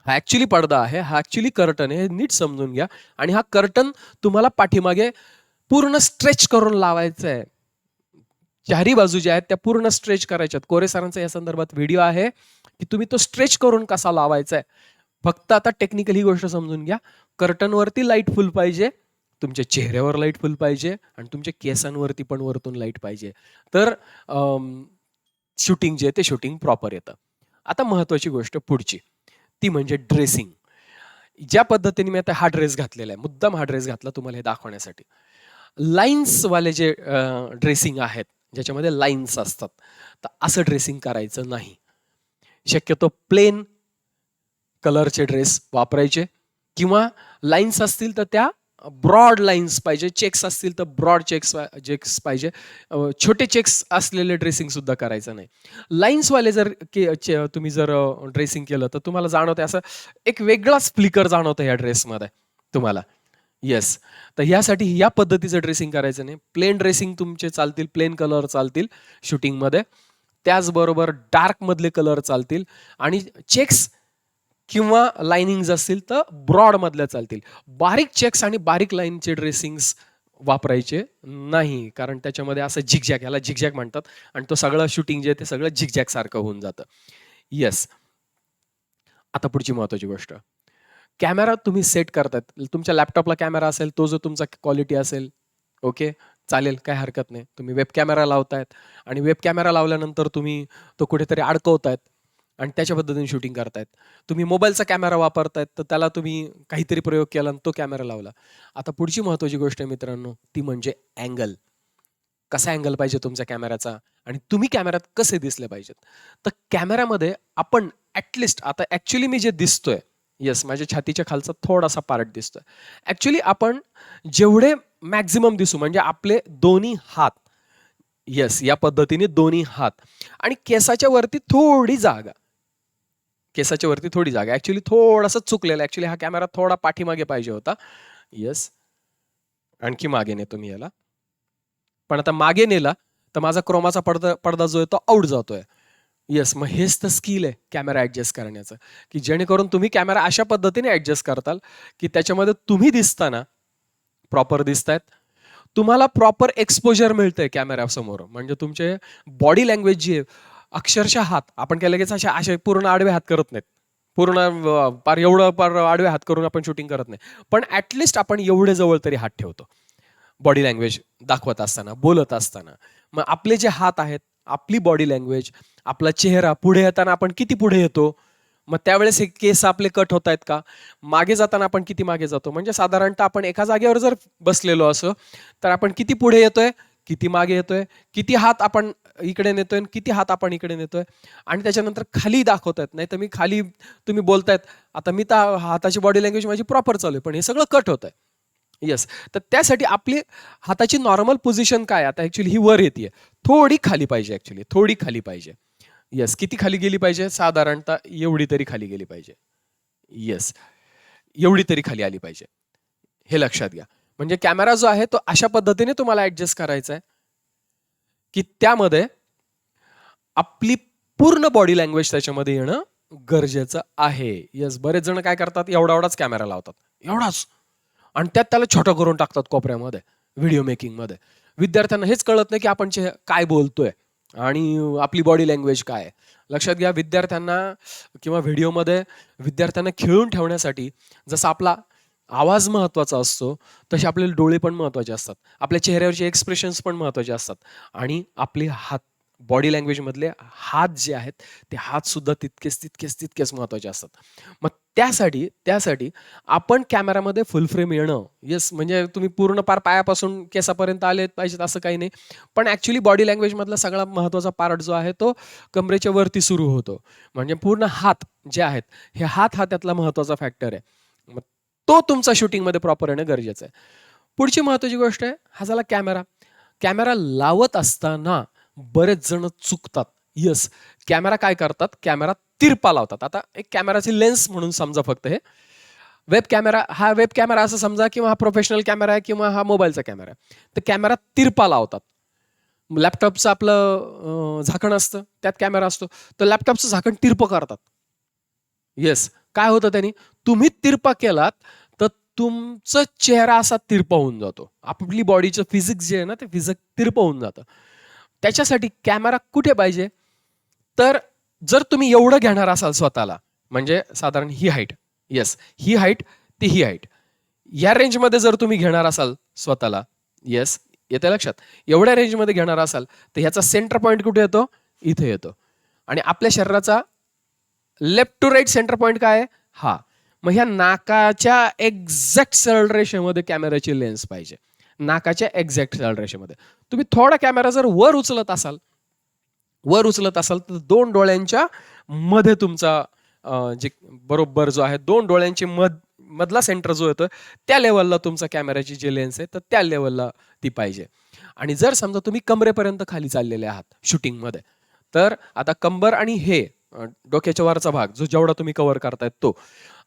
S1: हा ऍक्च्युली पडदा आहे, हा ऍक्च्युली कर्टन आहे. हे नीट समजून घ्या. आणि हा कर्टन तुम्हाला पाठीमागे पूर्ण स्ट्रेच करून लावायचं आहे. चारी बाजू ज्या आहेत त्या पूर्ण स्ट्रेच करायच्यात. कोरे सरांचा या संदर्भात व्हिडिओ आहे की तुम्ही तो स्ट्रेच करून कसा लावायचा आहे. फक्त आता टेक्निकल ही गोष्ट समजून घ्या. कर्टनवरती लाईट फुल पाहिजे, तुमच्या चेहऱ्यावर लाईट फुल पाहिजे आणि तुमच्या केसांवरती पण वरतून लाईट पाहिजे. तर शूटिंग जे आहे ते शूटिंग प्रॉपर येतं. आता महत्वाची गोष्ट पुढची, ती म्हणजे ड्रेसिंग. ज्या पद्धतीने मी आता हा ड्रेस घातलेला आहे, मुद्दाम हा ड्रेस घातला तुम्हाला हे दाखवण्यासाठी. लाईन्सवाले जे ड्रेसिंग आहेत, ज्याच्यामध्ये लाईन्स असतात, तर असं ड्रेसिंग करायचं नाही. शक्यतो प्लेन कलरचे ड्रेस वापरायचे, किंवा लाईन्स असतील तर त्या ब्रॉड लाईन्स पाहिजे, चेक्स असतील तर ब्रॉड चेक्स पाहिजे. छोटे चेक्स असलेले ड्रेसिंग सुद्धा करायचं नाही. लाईन्सवाले जर तुम्ही जर ड्रेसिंग केलं तर तुम्हाला जाणवतं असं एक वेगळाच फ्लिकर जाणवतं या ड्रेसमध्ये तुम्हाला. येस, तर ह्यासाठी या पद्धतीचं ड्रेसिंग करायचं नाही. प्लेन ड्रेसिंग तुमचे चालतील, प्लेन कलर चालतील शूटिंगमध्ये. त्याचबरोबर डार्क मधले कलर चालतील आणि चेक्स किंवा लाइनिंग्स असतील तर ब्रॉड मधल्या चालतील. बारीक चेक्स आणि बारीक लाईनचे ड्रेसिंग्स वापरायचे नाही, कारण त्याच्यामध्ये असं झिगझॅग, याला झिगझॅग म्हणतात, आणि तो सगळं शूटिंग जे आहे ते सगळं झिगझॅग सारखं होऊन जातं. येस. आता पुढची महत्वाची गोष्ट, कॅमेरा तुम्ही सेट करतात. तुमच्या लॅपटॉपला कॅमेरा असेल, तो जो तुमचा क्वालिटी असेल, ओके, चालेल, काय हरकत नाही. तुम्ही वेब कॅमेरा लावतायत आणि वेब कॅमेरा लावल्यानंतर तुम्ही तो कुठेतरी अडकवतायत आणि त्याच्या पद्धतीने शूटिंग करतायत. तुम्ही मोबाईलचा कॅमेरा वापरतायत तर त्याला तुम्ही काहीतरी प्रयोग केला आणि तो कॅमेरा लावला. आता पुढची महत्वाची गोष्ट आहे मित्रांनो, ती म्हणजे अँगल. कसा अँगल पाहिजे तुमच्या कॅमेराचा आणि तुम्ही कॅमेऱ्यात कसे दिसले पाहिजेत. तर कॅमेऱ्यामध्ये आपण ऍटलिस्ट आता ऍक्च्युली मी जे दिसतोय, येस, माझ्या छातीच्या खालचा थोडासा पार्ट दिसतोय. ऍक्च्युली आपण जेवढे मॅक्झिमम दिसू म्हणजे आपले दोन्ही हात, येस, या पद्धतीने दोन्ही हात आणि केसाच्या वरती थोडी जागा, केसाच्या वरती थोडी जागा ऍक्च्युली थोडासा चुकलेला. ऍक्च्युली हा कॅमेरा थोडा पाठीमागे पाहिजे होता. येस, आणखी मागे नेतो मी याला. पण आता मागे नेला तर माझा क्रोमाचा पडदा जो आहे तो आउट जातोय. येस, मग हेच तर स्किल आहे कॅमेरा ऍडजस्ट करण्याचं, की जेणेकरून तुम्ही कॅमेरा अशा पद्धतीने ऍडजस्ट करताल की त्याच्यामध्ये तुम्ही दिसताना प्रॉपर दिसतायत, तुम्हाला प्रॉपर एक्सपोजर मिळतंय कॅमेऱ्यासमोर. म्हणजे तुमचे बॉडी लँग्वेज जी आहे, अक्षरशः हात आपण काय लगेच असे पूर्ण आडवे हात करत नाहीत. पूर्ण पार एवढं पार आडवे हात करून आपण शूटिंग करत नाही, पण ऍटलिस्ट आपण एवढे जवळ तरी हात ठेवतो बॉडी लँग्वेज दाखवत असताना, बोलत असताना. मग आपले जे हात आहेत, आपली बॉडी लँग्वेज, आपला चेहरा, पुढे येताना आपण किती पुढे येतो, मग त्यावेळेस हे केस आपले कट होत आहेत का, मागे जाताना आपण किती मागे जातो, म्हणजे साधारणतः आपण एका जागेवर जर बसलेलो असो तर आपण किती पुढे येतोय, किती मागे येतोय, किती हात आपण इकडे नेतोय, किती हात आपण इकडे नेतोय, आणि त्याच्यानंतर खाली दाखवतायत. नाही तर मी खाली, तुम्ही बोलतायत, आता मी तर हाताची बॉडी लँग्वेज माझी प्रॉपर चालू आहे, पण हे सगळं कट होत आहे. येस, तर त्यासाठी आपली हाताची नॉर्मल पोझिशन काय, आता ऍक्च्युली ही वर येते, थोडी खाली पाहिजे, ऍक्च्युली थोडी खाली पाहिजे. येस, किती खाली गेली पाहिजे, साधारणतः एवढी तरी खाली गेली पाहिजे. येस, एवढी तरी खाली आली पाहिजे, हे लक्षात घ्या. म्हणजे कॅमेरा जो आहे तो अशा पद्धतीने तुम्हाला ऍडजस्ट करायचा आहे की त्यामध्ये आपली पूर्ण बॉडी लँग्वेज त्याच्यामध्ये येणं गरजेचं आहे. येस, बरेच जण काय करतात, एवढा एवढाच कॅमेरा लावतात, एवढाच, आणि त्यात त्याला छोटं करून टाकतात कोपऱ्यामध्ये व्हिडिओ मेकिंगमध्ये. विद्यार्थ्यांना हेच कळत नाही की आपण काय बोलतोय आणि आपली बॉडी लँग्वेज काय आहे. लक्षात घ्या, विद्यार्थ्यांना किंवा व्हिडिओमध्ये विद्यार्थ्यांना खिळून ठेवण्यासाठी जसा आपला आवाज महत्वाचा असतो, तसे आपले डोळे पण महत्वाचे असतात, आपल्या चेहऱ्यावरचे एक्सप्रेशन्स पण महत्वाचे असतात, आणि आपले हात, बॉडी लँग्वेज मधले हात जे आहेत ते हात सुद्धा तितकेच तितकेच तितकेच महत्वाचे असतात. मग त्यासाठी आपण कॅमेरामध्ये फुल फ्रेम येणं, येस, म्हणजे तुम्ही पूर्ण पार पायापासून केसापर्यंत आले पाहिजेत असं काही नाही, पण ऍक्च्युली बॉडी लँग्वेज मधला सगळा महत्वाचा पार्ट जो आहे तो कमरेच्या वरती सुरू होतो. म्हणजे पूर्ण हात जे आहेत, हे हात हा त्यातला महत्वाचा फॅक्टर आहे. मग तो तुमचा शूटिंगमध्ये प्रॉपर येणं गरजेचं आहे. पुढची महत्वाची गोष्ट आहे, हा झाला कॅमेरा. कॅमेरा लावत असताना बरेच जण चुकतात. येस, कॅमेरा काय करतात, कॅमेरा तिरपा लावतात. आता एक कॅमेराची लेन्स म्हणून समजा फक्त हे वेब कॅमेरा, हा वेब कॅमेरा असं समजा, किंवा हा प्रोफेशनल कॅमेरा आहे, किंवा हा मोबाईलचा कॅमेरा आहे. तर कॅमेरा तिरपा लावतात. लॅपटॉपचं आपलं झाकण असतं, त्यात कॅमेरा असतो, तर लॅपटॉपचं झाकण तिरपं करतात. येस, काय होतं त्यांनी, तुम्ही तिरपा केलात तर तुमचा चेहरा असा तिरपा होऊन जातो. आपली बॉडीचं फिजिक्स जे आहे ना, ते फिजिक्स तिरपं होऊन जातं. त्याच्यासाठी कॅमेरा कुठे पाहिजे, तर जर तुम्ही एवढं घेणार असाल स्वतःला, म्हणजे साधारण ही हाईट, येस, ही हाईट ती ही हाईट, या रेंजमध्ये जर तुम्ही घेणार असाल स्वतःला, येस, येते लक्षात, एवढ्या रेंजमध्ये घेणार असाल तर ह्याचा सेंटर पॉईंट कुठे येतो, इथे येतो. आणि आपल्या शरीराचा left to right centre point काय आहे, हा. मग ह्या नाकाच्या एक्झॅक्ट सरळ रेषेमध्ये कॅमेऱ्याची लेन्स पाहिजे, नाकाच्या एक्झॅक्ट सरळ रेषेमध्ये. तुम्ही थोडा कॅमेरा जर वर उचलत असाल तर दोन डोळ्यांच्या मध्ये तुमचा जे बरोबर जो आहे, दोन डोळ्यांची मधला सेंटर जो येतो त्या लेवलला तुमचा कॅमेऱ्याची जी लेन्स आहे तर त्या लेवलला ती पाहिजे. आणि जर समजा तुम्ही कमरेपर्यंत खाली चाललेले आहात शूटिंगमध्ये, तर आता कंबर आणि हे डोक्याच्या वरचा भाग जो जेवढा तुम्ही कव्हर करतायत तो,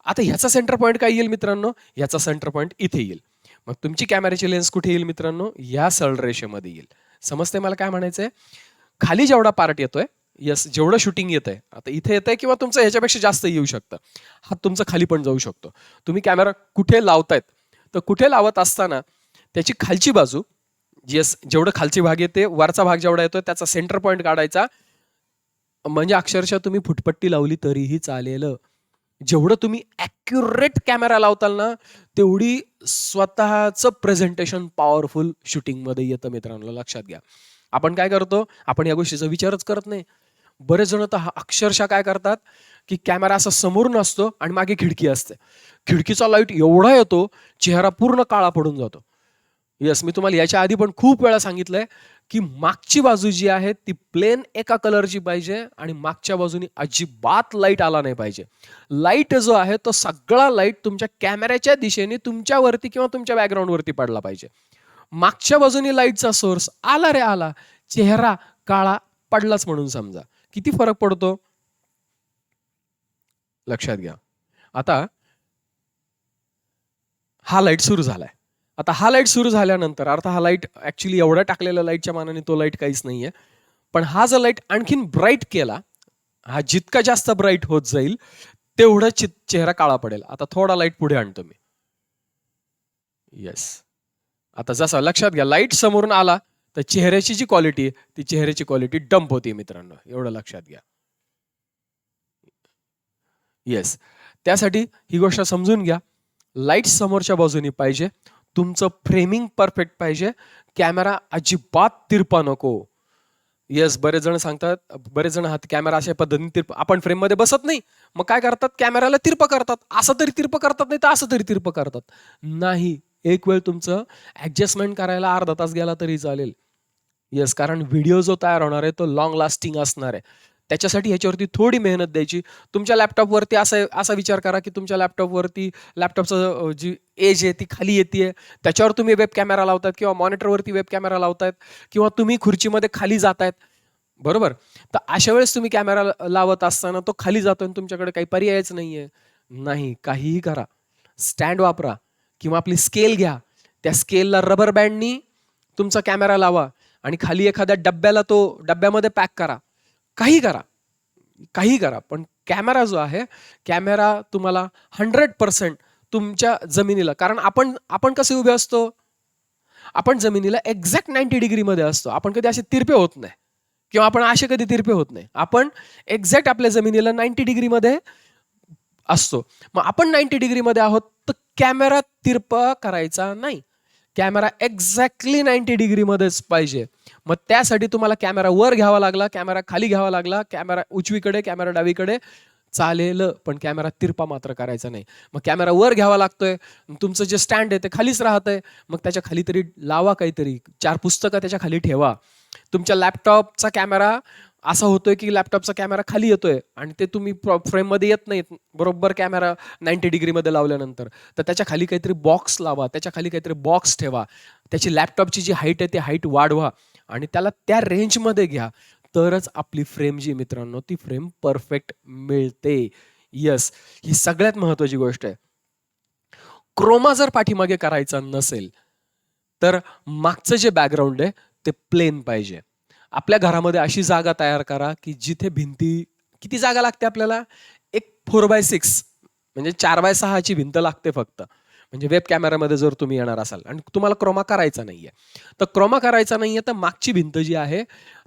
S1: आता ह्याचा सेंटर पॉईंट काय येईल मित्रांनो, ह्याचा सेंटर पॉईंट इथे येईल. मग तुमची कॅमेऱ्याची लेन्स कुठे येईल मित्रांनो, या सरळ रेषेमध्ये येईल. समजते मला काय म्हणायचंय, खाली जेवढा पार्ट येतोय, यस, जेवढं शूटिंग येतंय, आता इथे येतंय किंवा तुमचं ह्याच्यापेक्षा जास्त येऊ शकतं, हात तुमचा खाली पण जाऊ शकतो. तुम्ही कॅमेरा कुठे लावतायत, तर कुठे लावत असताना त्याची खालची बाजू, येस, जेवढं खालची भाग येते, वरचा भाग जेवढा येतोय त्याचा सेंटर पॉईंट काढायचा. म्हणजे अक्षरशः तुम्ही फुटपट्टी लावली तरीही चालेल. जेवढं तुम्ही ॲक्युरेट कॅमेरा लावताल ना, तेवढी स्वतःचं प्रेझेंटेशन पॉवरफुल शूटिंगमध्ये येतं मित्रांनो, लक्षात घ्या. आपण काय करतो, आपण या गोष्टीचा विचारच करत नाही. बरेच जण तर अक्षरशः काय करतात की कॅमेरा असा समोर नसतो आणि मागे खिडकी असते, खिडकीचा लाईट एवढा येतो, चेहरा पूर्ण काळा पडून जातो. येस, मी तुम्हाला याच्या आधी पण खूप वेळा सांगितलंय की मागची बाजू जी आहे ती प्लेन एका कलरची पाहिजे, आणि मागच्या बाजूनी अजिबात लाईट आला नाही पाहिजे. लाईट जो आहे तो सगळा लाईट तुमच्या कॅमेऱ्याच्या दिशेने तुमच्यावरती किंवा तुमच्या बॅकग्राऊंडवरती पडला पाहिजे. मागच्या बाजूने लाईटचा सोर्स आला रे आला, चेहरा काळा पडलाच म्हणून समजा, किती फरक पडतो लक्षात घ्या. आता हा लाईट सुरू झालाय, आता हा लाईट सुरू झाल्यानंतर, अर्थ हा लाईट ऍक्च्युली एवढ्या टाकलेल्या लाईटच्या मानाने तो लाईट काहीच नाहीये, पण हा जर लाईट आणखीन ब्राईट केला, हा जितका जास्त ब्राईट होत जाईल तेवढा चेहरा काळा पडेल. आता थोडा लाईट पुढे आणतो मी, येस, आता जसा लक्षात घ्या लाईट समोरून आला तर चेहऱ्याची जी क्वालिटी आहे ती चेहऱ्याची क्वालिटी डंप होती मित्रांनो, एवढं लक्षात घ्या. येस. त्यासाठी ही गोष्ट समजून घ्या. लाईट समोरच्या बाजूनी पाहिजे. तुमचं फ्रेमिंग परफेक्ट पाहिजे. कॅमेरा अजिबात तिरपा नको. येस, बरेच जण सांगतात, बरेच जण हात कॅमेरा अशा पद्धतीने आपण फ्रेम मध्ये बसत नाही, मग काय करतात, कॅमेराला तिरपं करतात. असं तरी तिरपं करतात, नाही तर असं तरी तिरपं करतात. नाही, एक वेळ तुमचं ऍडजस्टमेंट करायला अर्धा तास गेला तरी चालेल. येस, कारण व्हिडिओ जो तयार होणार आहे तो लॉंग लास्टिंग असणार आहे. त्याच्यासाठी ह्याच्यावरती थोडी मेहनत द्यायची. तुमच्या लॅपटॉपवरती असा विचार करा की तुमच्या लॅपटॉपचं जी एज आहे ती खाली येते, त्याच्यावर तुम्ही वेब कॅमेरा लावतायत किंवा मॉनिटरवरती वेब कॅमेरा लावतायत किंवा तुम्ही खुर्चीमध्ये खाली जातायत, बरोबर. तर अशा वेळेस तुम्ही कॅमेरा लावत असताना तो खाली जातो आणि तुमच्याकडे काही पर्यायच नाहीये. नाही, काहीही करा, स्टँड वापरा किंवा आपली स्केल घ्या, त्या स्केलला रबर बँडनी तुमचा कॅमेरा लावा आणि खाली एखाद्या डब्यामध्ये पॅक करा. काही करा, काही करा, पण कॅमेरा जो आहे, कॅमेरा तुम्हाला 100% तुमच्या जमिनीला, कारण आपण आपण कसे उभे असतो, आपण जमिनीला एक्झॅक्ट 90 डिग्रीमध्ये असतो. आपण कधी असे तिरपे होत नाही किंवा आपण असे कधी तिरपे होत नाही. आपण एक्झॅक्ट आपल्या जमिनीला 90 डिग्रीमध्ये असतो. मग आपण 90 डिग्रीमध्ये आहोत, तर कॅमेरा तिरपा करायचा नाही. कॅमेरा एक्झॅक्टली 90 डिग्रीमध्येच पाहिजे. मग त्यासाठी तुम्हाला कॅमेरा वर घ्यावा लागला, कॅमेरा खाली घ्यावा लागला, कॅमेरा उजवीकडे, कॅमेरा डावीकडे चालेल, पण कॅमेरा तिरपा मात्र करायचा नाही. मग कॅमेरा वर घ्यावा लागतोय, तुमचं जे स्टँड आहे ते खालीच राहतंय, मग त्याच्या खाली तरी लावा काहीतरी, 4 पुस्तकं त्याच्या खाली ठेवा. तुमच्या लॅपटॉपचा कॅमेरा असा होतोय की लॅपटॉपचा कॅमेरा खाली येतोय आणि ते तुम्ही फ्रेममध्ये येत नाहीत बरोबर कॅमेरा 90 डिग्रीमध्ये लावल्यानंतर, तर त्याच्या खाली काहीतरी बॉक्स लावा, त्याच्या खाली काहीतरी बॉक्स ठेवा, त्याची लॅपटॉपची जी हाईट आहे ती हाईट वाढवा आणि त्याला त्या रेंजमध्ये घ्या, तरच आपली फ्रेम जी मित्रांनो ती फ्रेम परफेक्ट मिळते. यस, ही सगळ्यात महत्वाची गोष्ट आहे. क्रोमा जर पाठीमागे करायचा नसेल तर मागचं जे बॅकग्राऊंड आहे ते प्लेन पाहिजे. आपल्या घरामध्ये अशी जागा तयार करा की जिथे भिंती, किती जागा लागते आपल्याला, एक 4x6 म्हणजे 4x6 ची भिंत लागते फक्त. म्हणजे वेब कॅमेरामध्ये जर तुम्ही येणार असाल आणि तुम्हाला क्रोमा करायचा नाहीये, तर क्रोमा करायचा नाहीये तर मागची भिंत जी आहे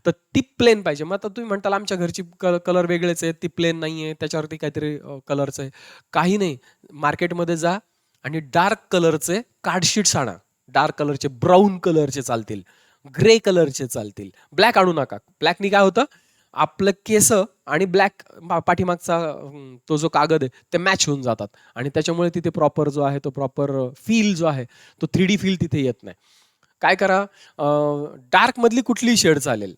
S1: तर ती प्लेन पाहिजे. मग आता तुम्ही म्हणताल आमच्या घरची कलर वेगळेच आहे, ती प्लेन नाहीये, त्याच्यावरती काहीतरी कलरचं आहे. काही नाही, मार्केटमध्ये जा आणि डार्क कलरचे कार्डशीट्स आणा. डार्क कलरचे, ब्राऊन कलरचे चालतील, ग्रे कलरचे चालतील, ब्लॅक आणू नका. ब्लॅकनी काय होतं, आपलं केस आणि ब्लॅक पाठीमागचा तो जो कागद आहे ते मॅच होऊन जातात आणि त्याच्यामुळे तिथे प्रॉपर जो आहे तो प्रॉपर फील जो आहे तो 3D फील तिथे येत नाही. काय करा, डार्क मधली कुठलीही शेड चालेल.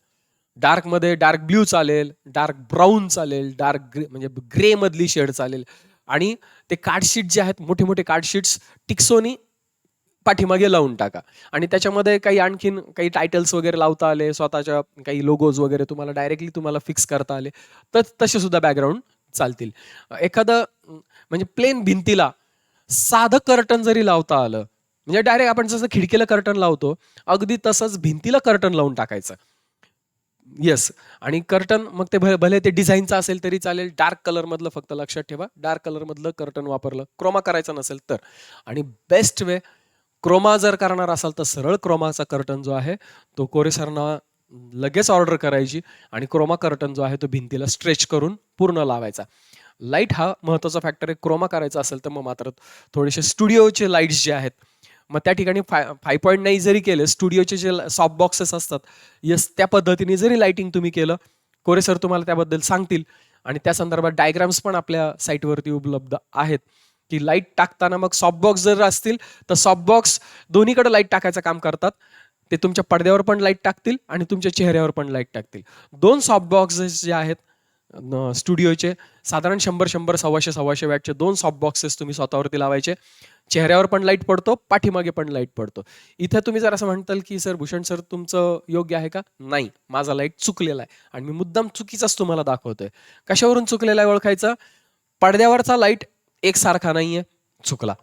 S1: डार्क मध्ये डार्क ब्ल्यू चालेल, डार्क ब्राऊन चालेल, डार्क ग्रे म्हणजे ग्रे मधली शेड चालेल आणि ते कार्डशीट जे आहेत, मोठे मोठे कार्डशीट्स टिक्सोनी पाठीमागे लावून टाका आणि त्याच्यामध्ये काही आणखीन काही टायटल्स वगैरे लावता आले, स्वतःच्या काही लोगोज वगैरे तुम्हाला डायरेक्टली तुम्हाला फिक्स करता आले तर तसे सुद्धा बॅकग्राऊंड चालतील. एखादं म्हणजे प्लेन भिंतीला साधं कर्टन जरी लावता आलं, म्हणजे डायरेक्ट आपण जसं खिडकीला कर्टन लावतो अगदी तसंच भिंतीला कर्टन लावून टाकायचं. येस, आणि कर्टन मग ते भले ते डिझाईनचं असेल तरी चालेल, डार्क कलर मधलं फक्त लक्षात ठेवा, डार्क कलर मधलं कर्टन वापरलं, क्रोमा करायचं नसेल तर. आणि बेस्ट वे, क्रोमा जर करणार असाल तर सरळ क्रोमाचा कर्टन जो आहे तो कोरेसरना लगेच ऑर्डर करायची आणि क्रोमा कर्टन जो आहे तो भिंतीला स्ट्रेच करून पूर्ण लावायचा. लाईट हा महत्वाचा फॅक्टर आहे. क्रोमा करायचा असेल तर मग मात्र थोडेसे स्टुडिओचे लाईट्स जे आहेत, मग त्या ठिकाणी 5.9 जरी केले, स्टुडिओचे जे सॉफ्ट बॉक्सेस असतात, यस, त्या पद्धतीने जरी लाइटिंग तुम्ही केलं, कोरे सर तुम्हाला त्याबद्दल सांगतील आणि त्या संदर्भात डायग्राम्स पण आपल्या साईटवरती उपलब्ध आहेत की लाईट टाकताना मग सॉफ्ट बॉक्स जर असतील तर सॉफ्ट बॉक्स दोन्हीकडे लाईट टाकायचं काम करतात. ते तुमच्या पडद्यावर पण लाईट टाकतील आणि तुमच्या चेहऱ्यावर पण लाईट टाकतील. 2 सॉफ्ट बॉक्सेस जे आहेत स्टुडिओचे, साधारण 100-100, 100-125 वॅटचे 2 सॉफ्ट बॉक्सेस तुम्ही स्वतःवरती लावायचे. चेहऱ्यावर पण लाईट पडतो, पाठीमागे पण लाईट पडतो. इथे तुम्ही जर असं म्हणताल की सर भूषण सर तुमचं योग्य आहे का, नाही, माझा लाईट चुकलेला आहे आणि मी मुद्दाम चुकीचाच तुम्हाला दाखवतोय. कशावरून चुकलेला आहे ओळखायचं, पडद्यावरचा लाईट एकसारखा नाहीये, चुकला.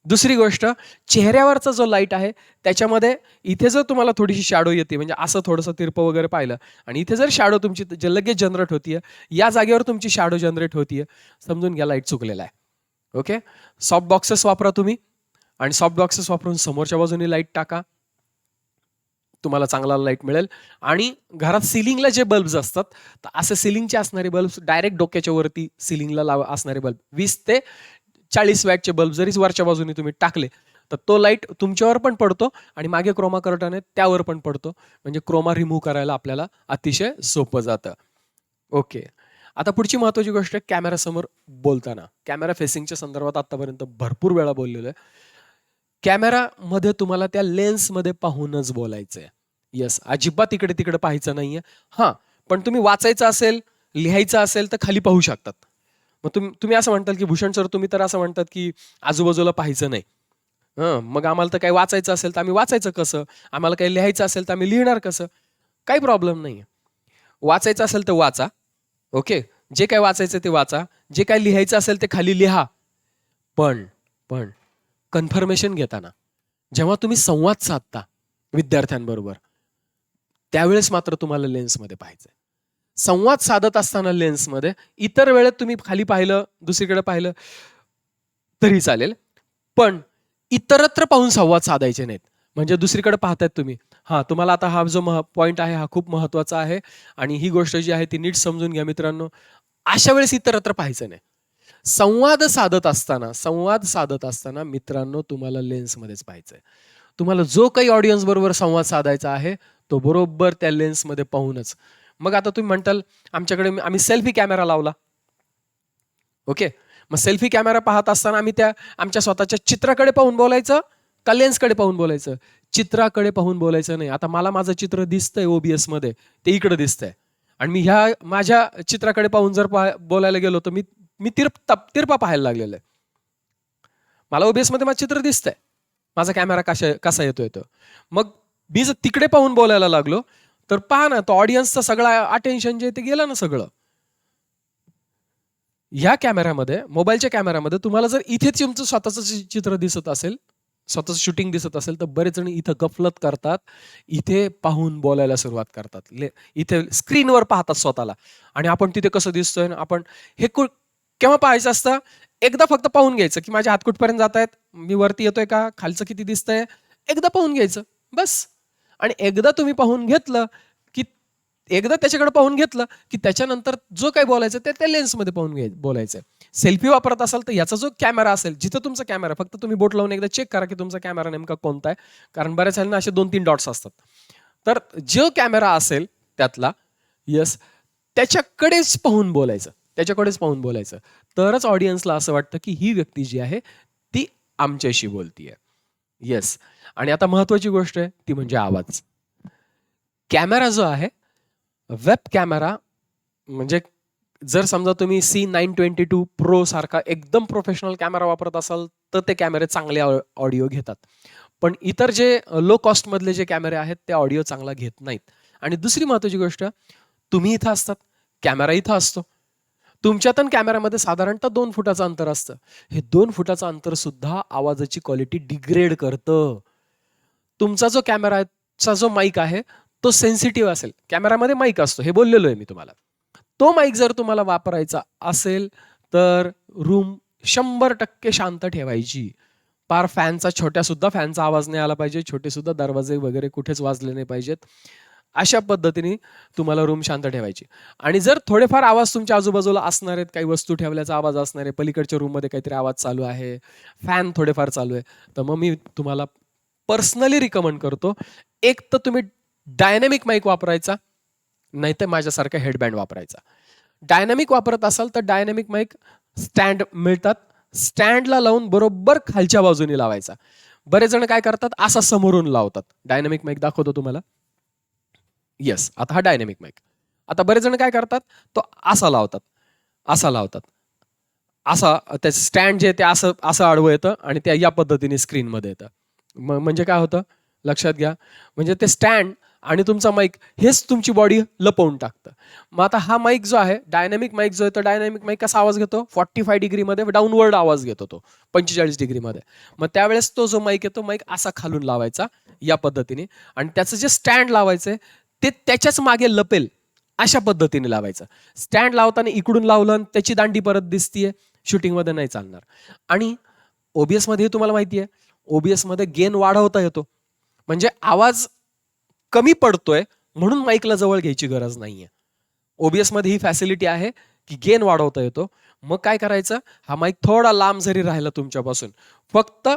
S1: दुसरी गोष्ट, चेहऱ्यावरचा जो लाईट आहे त्याच्यामध्ये इथे जर तुम्हाला थोडीशी शॅडो येते, म्हणजे असं थोडंसं तिरपं वगैरे पाहिलं आणि इथे जर शॅडो तुमची जे लगेच जनरेट होतीये, या जागेवर तुमची शॅडो जनरेट होतीये, समजून घ्या लाईट चुकलेला आहे. ओके, सॉफ्ट बॉक्सेस वापरा तुम्ही आणि सॉफ्ट बॉक्सेस वापरून समोरच्या बाजूने लाईट टाका. तुम्हाला चांगला लाईट मिळेल. आणि घरात सिलिंगला जे बल्ब्स असतात, तर असे सिलिंगचे असणारे बल्ब डायरेक्ट डोक्याच्या वरती सिलिंगला असणारे बल्ब 20 ते 40 वॅटचे बल्ब जरी वरच्या बाजूने तुम्ही टाकले, तर तो लाईट तुमच्यावर पण पडतो आणि मागे क्रोमा कर्टन आहे त्यावर पण पडतो. म्हणजे क्रोमा रिमूव्ह करायला आपल्याला अतिशय सोपं जातं. ओके. आता पुढची महत्त्वाची गोष्ट आहे कॅमेरा समोर बोलताना. कॅमेरा फेसिंगच्या संदर्भात आतापर्यंत भरपूर वेळा बोललेलो आहे. कॅमेरामध्ये तुम्हाला त्या लेन्समध्ये पाहूनच बोलायचंय. येस, अजिबात इकडे-तिकडे पाहायचं नाहीये. हां, पण तुम्ही वाचायचं असेल, लिहायचं असेल तर खाली पाहू शकतात. मग तुम्ही असं म्हणताल की भूषण सर तुम्ही तर असं म्हणतात की आजूबाजूला पाहायचं नाही. मग आम्हाला तर काही वाचायचं असेल तर आम्ही वाचायचं कसं? आम्हाला काही लिहायचं असेल तर आम्ही लिहिणार कसं? काही प्रॉब्लेम नाहीये. वाचायचं असेल तर वाचा. ओके. जे काही वाचायचं ते वाचा. जे काही लिहायचं असेल ते खाली लिहा. पण कन्फर्मेशन घेताना जेव्हा तुम्ही संवाद साधता विद्यार्थ्यांबरोबर, त्यावेळेस मात्र तुम्हाला लेन्समध्ये पाहायचंय. संवाद साधत असताना लेन्समध्ये इतर वेळेत तुम्ही खाली पाहिलं, दुसरीकडे पाहिलं तरी चालेल. पण इतरत्र पाहून संवाद साधायचे नाहीत. म्हणजे दुसरीकडे पाहतायत तुम्ही. हां, तुम्हाला आता हा जो पॉइंट आहे हा खूप महत्त्वाचा आहे आणि ही गोष्ट जी आहे ती नीट समजून घ्या मित्रांनो. अशा वेळेस इतरत्र पाहायचं नाही. संवाद साधत असताना मित्रांनो तुम्हाला लेन्समध्येच पाहायचंय. तुम्हाला जो काही ऑडियन्स बरोबर संवाद साधायचा आहे, तो बरोबर त्या लेन्समध्ये पाहूनच. मग आता तुम्ही म्हणताल आमच्याकडे आम्ही सेल्फी कॅमेरा लावला. ओके. मग सेल्फी कॅमेरा पाहत असताना आम्ही त्या आमच्या स्वतःच्या चित्राकडे पाहून बोलायचं का लेन्सकडे पाहून बोलायचं? चित्राकडे पाहून बोलायचं नाही. आता मला माझं चित्र दिसतंय OBS मध्ये, ते इकडे दिसतंय आणि मी ह्या माझ्या चित्राकडे पाहून जर बोलायला गेलो तर मी तिरपा पाहायला लागलेलं आहे. मला OBS मध्ये माझं चित्र दिसतंय. माझा कॅमेरा कसा येतोय तो. मग मी जर तिकडे पाहून बोलायला लागलो, तर पहा ना, तो ऑडियन्सचा सगळा अटेन्शन जे ते गेलं ना सगळं. ह्या कॅमेऱ्यामध्ये, मोबाईलच्या कॅमेऱ्यामध्ये तुम्हाला जर इथेच तुमचं स्वतःचं चित्र दिसत असेल, स्वतःचं शूटिंग दिसत असेल, तर बरेच जण इथं गफलत करतात. इथे पाहून बोलायला सुरुवात करतात. इथे स्क्रीनवर पाहतात स्वतःला आणि आपण तिथे कसं दिसतोय ना, आपण हे केव्हा पाहायचं असतं? एकदा फक्त पाहून घ्यायचं, की माझे हात कुठपर्यंत जातायत, मी वरती येतोय का, खालचं किती दिसतंय, एकदा पाहून घ्यायचं बस. आणि एकदा तुम्ही पाहून घेतलं, की एकदा त्याच्याकडे पाहून घेतलं, की त्याच्यानंतर जो काही बोलायचं ते त्या लेन्समध्ये पाहून बोलायचं. सेल्फी वापरत असाल तर याचा जो कॅमेरा असेल, जिथं तुमचा कॅमेरा फक्त तुम्ही बोट लावून एकदा चेक करा, की तुमचा कॅमेरा नेमका कोणता आहे. कारण बऱ्याच जणांना असे 2-3 डॉट्स असतात. तर जो कॅमेरा असेल त्यातला, येस, त्याच्याकडेच पाहून बोलायचं. त्याच्याकडेच पाहून बोलायचं. तरच ऑडियन्सला असं वाटतं, की ही व्यक्ती जी आहे ती आमच्याशी बोलतीये. येस. आणि आता महत्त्वाची गोष्ट आहे ती म्हणजे आवाज. कॅमेरा जो आहे, वेब कॅमेरा म्हणजे जर समजा तुम्ही C922 Pro सारखा एकदम प्रोफेशनल कॅमेरा वापरत असाल, तर ते कॅमेरे चांगले ऑडिओ घेतात. पण इतर जे लो कॉस्टमधले जे कॅमेरे आहेत, ते ऑडिओ चांगला घेत नाहीत. आणि दुसरी महत्त्वाची गोष्ट, तुम्ही इथं असतात, कॅमेरा इथं असतो. तुमच्यात आणि कॅमेरामध्ये साधारणतः 2 फुटाचं अंतर असतं. हे 2 फुटाचं अंतर सुद्धा आवाजाची क्वालिटी डिग्रेड करतं. तुमचा जो कॅमेराचा जो माईक आहे, तो सेन्सिटिव्ह असेल. कॅमेरामध्ये माईक असतो, हे बोललेलो आहे मी तुम्हाला. तो माईक जर तुम्हाला वापरायचा असेल, तर रूम 100% शांत ठेवायची. पार छोट्या सुद्धा फॅनचा आवाज नाही आला पाहिजे. छोटे सुद्धा दरवाजे वगैरे कुठेच वाजले नाही पाहिजेत. अशा पद्धतीने तुम्हाला रूम शांत ठेवायची. आणि जर थोडेफार आवाज तुमच्या आजूबाजूला असणार आहेत, काही वस्तू ठेवल्याचा आवाज असणार आहे, पलीकडच्या रूममध्ये काहीतरी आवाज चालू आहे, फॅन थोडेफार चालू आहे, तर मग मी तुम्हाला पर्सनली रिकमेंड करतो, एक तर तुम्ही डायनॅमिक माईक वापरायचा, नाहीतर माझ्यासारखा हेडबँड वापरायचा. डायनॅमिक वापरत असाल तर डायनॅमिक माईक स्टँड मिळतात. स्टँडला लावून बरोबर खालच्या बाजूने लावायचा. बरेच जण काय करतात, असा समोरून लावतात. डायनॅमिक माईक दाखवतो तुम्हाला. येस, आता हा डायनॅमिक माईक. आता बरेच जण काय करतात, तो असा लावतात, असा लावतात. असा त्याचं स्टँड जे ते असं आडवं येतं आणि त्या या पद्धतीने स्क्रीनमध्ये येतं. म्हणजे काय होतं लक्षात घ्या, म्हणजे ते स्टँड आणि तुमचा माईक हेच तुमची बॉडी लपवून टाकतं. मग आता हा माईक जो आहे, डायनॅमिक माईक जो आहे, तर डायनॅमिक माईक कसा आवाज घेतो, 45 डिग्रीमध्ये डाऊनवर्ड आवाज घेतो तो, 45 डिग्रीमध्ये. मग त्यावेळेस तो जो माईक आहे, तो माईक असा खालून लावायचा या पद्धतीने आणि त्याचं जे स्टँड लावायचंय ते त्याच्याच मागे लपेल अशा पद्धतीने लावायचं. स्टँड लावताना इकडून लावलं आणि त्याची दांडी परत दिसतीये, शूटिंगमध्ये नाही चालणार. आणि OBS मध्ये तुम्हाला माहिती आहे, OBS मध्ये गेन वाढवता येतो. म्हणजे आवाज कमी पडतोय म्हणून माईकला जवळ घ्यायची गरज नाहीये. ओबीएस मध्ये ही फॅसिलिटी आहे की गेन वाढवता येतो. मग काय करायचं, हा माईक थोडा लांब जरी राहिला तुमच्यापासून, फक्त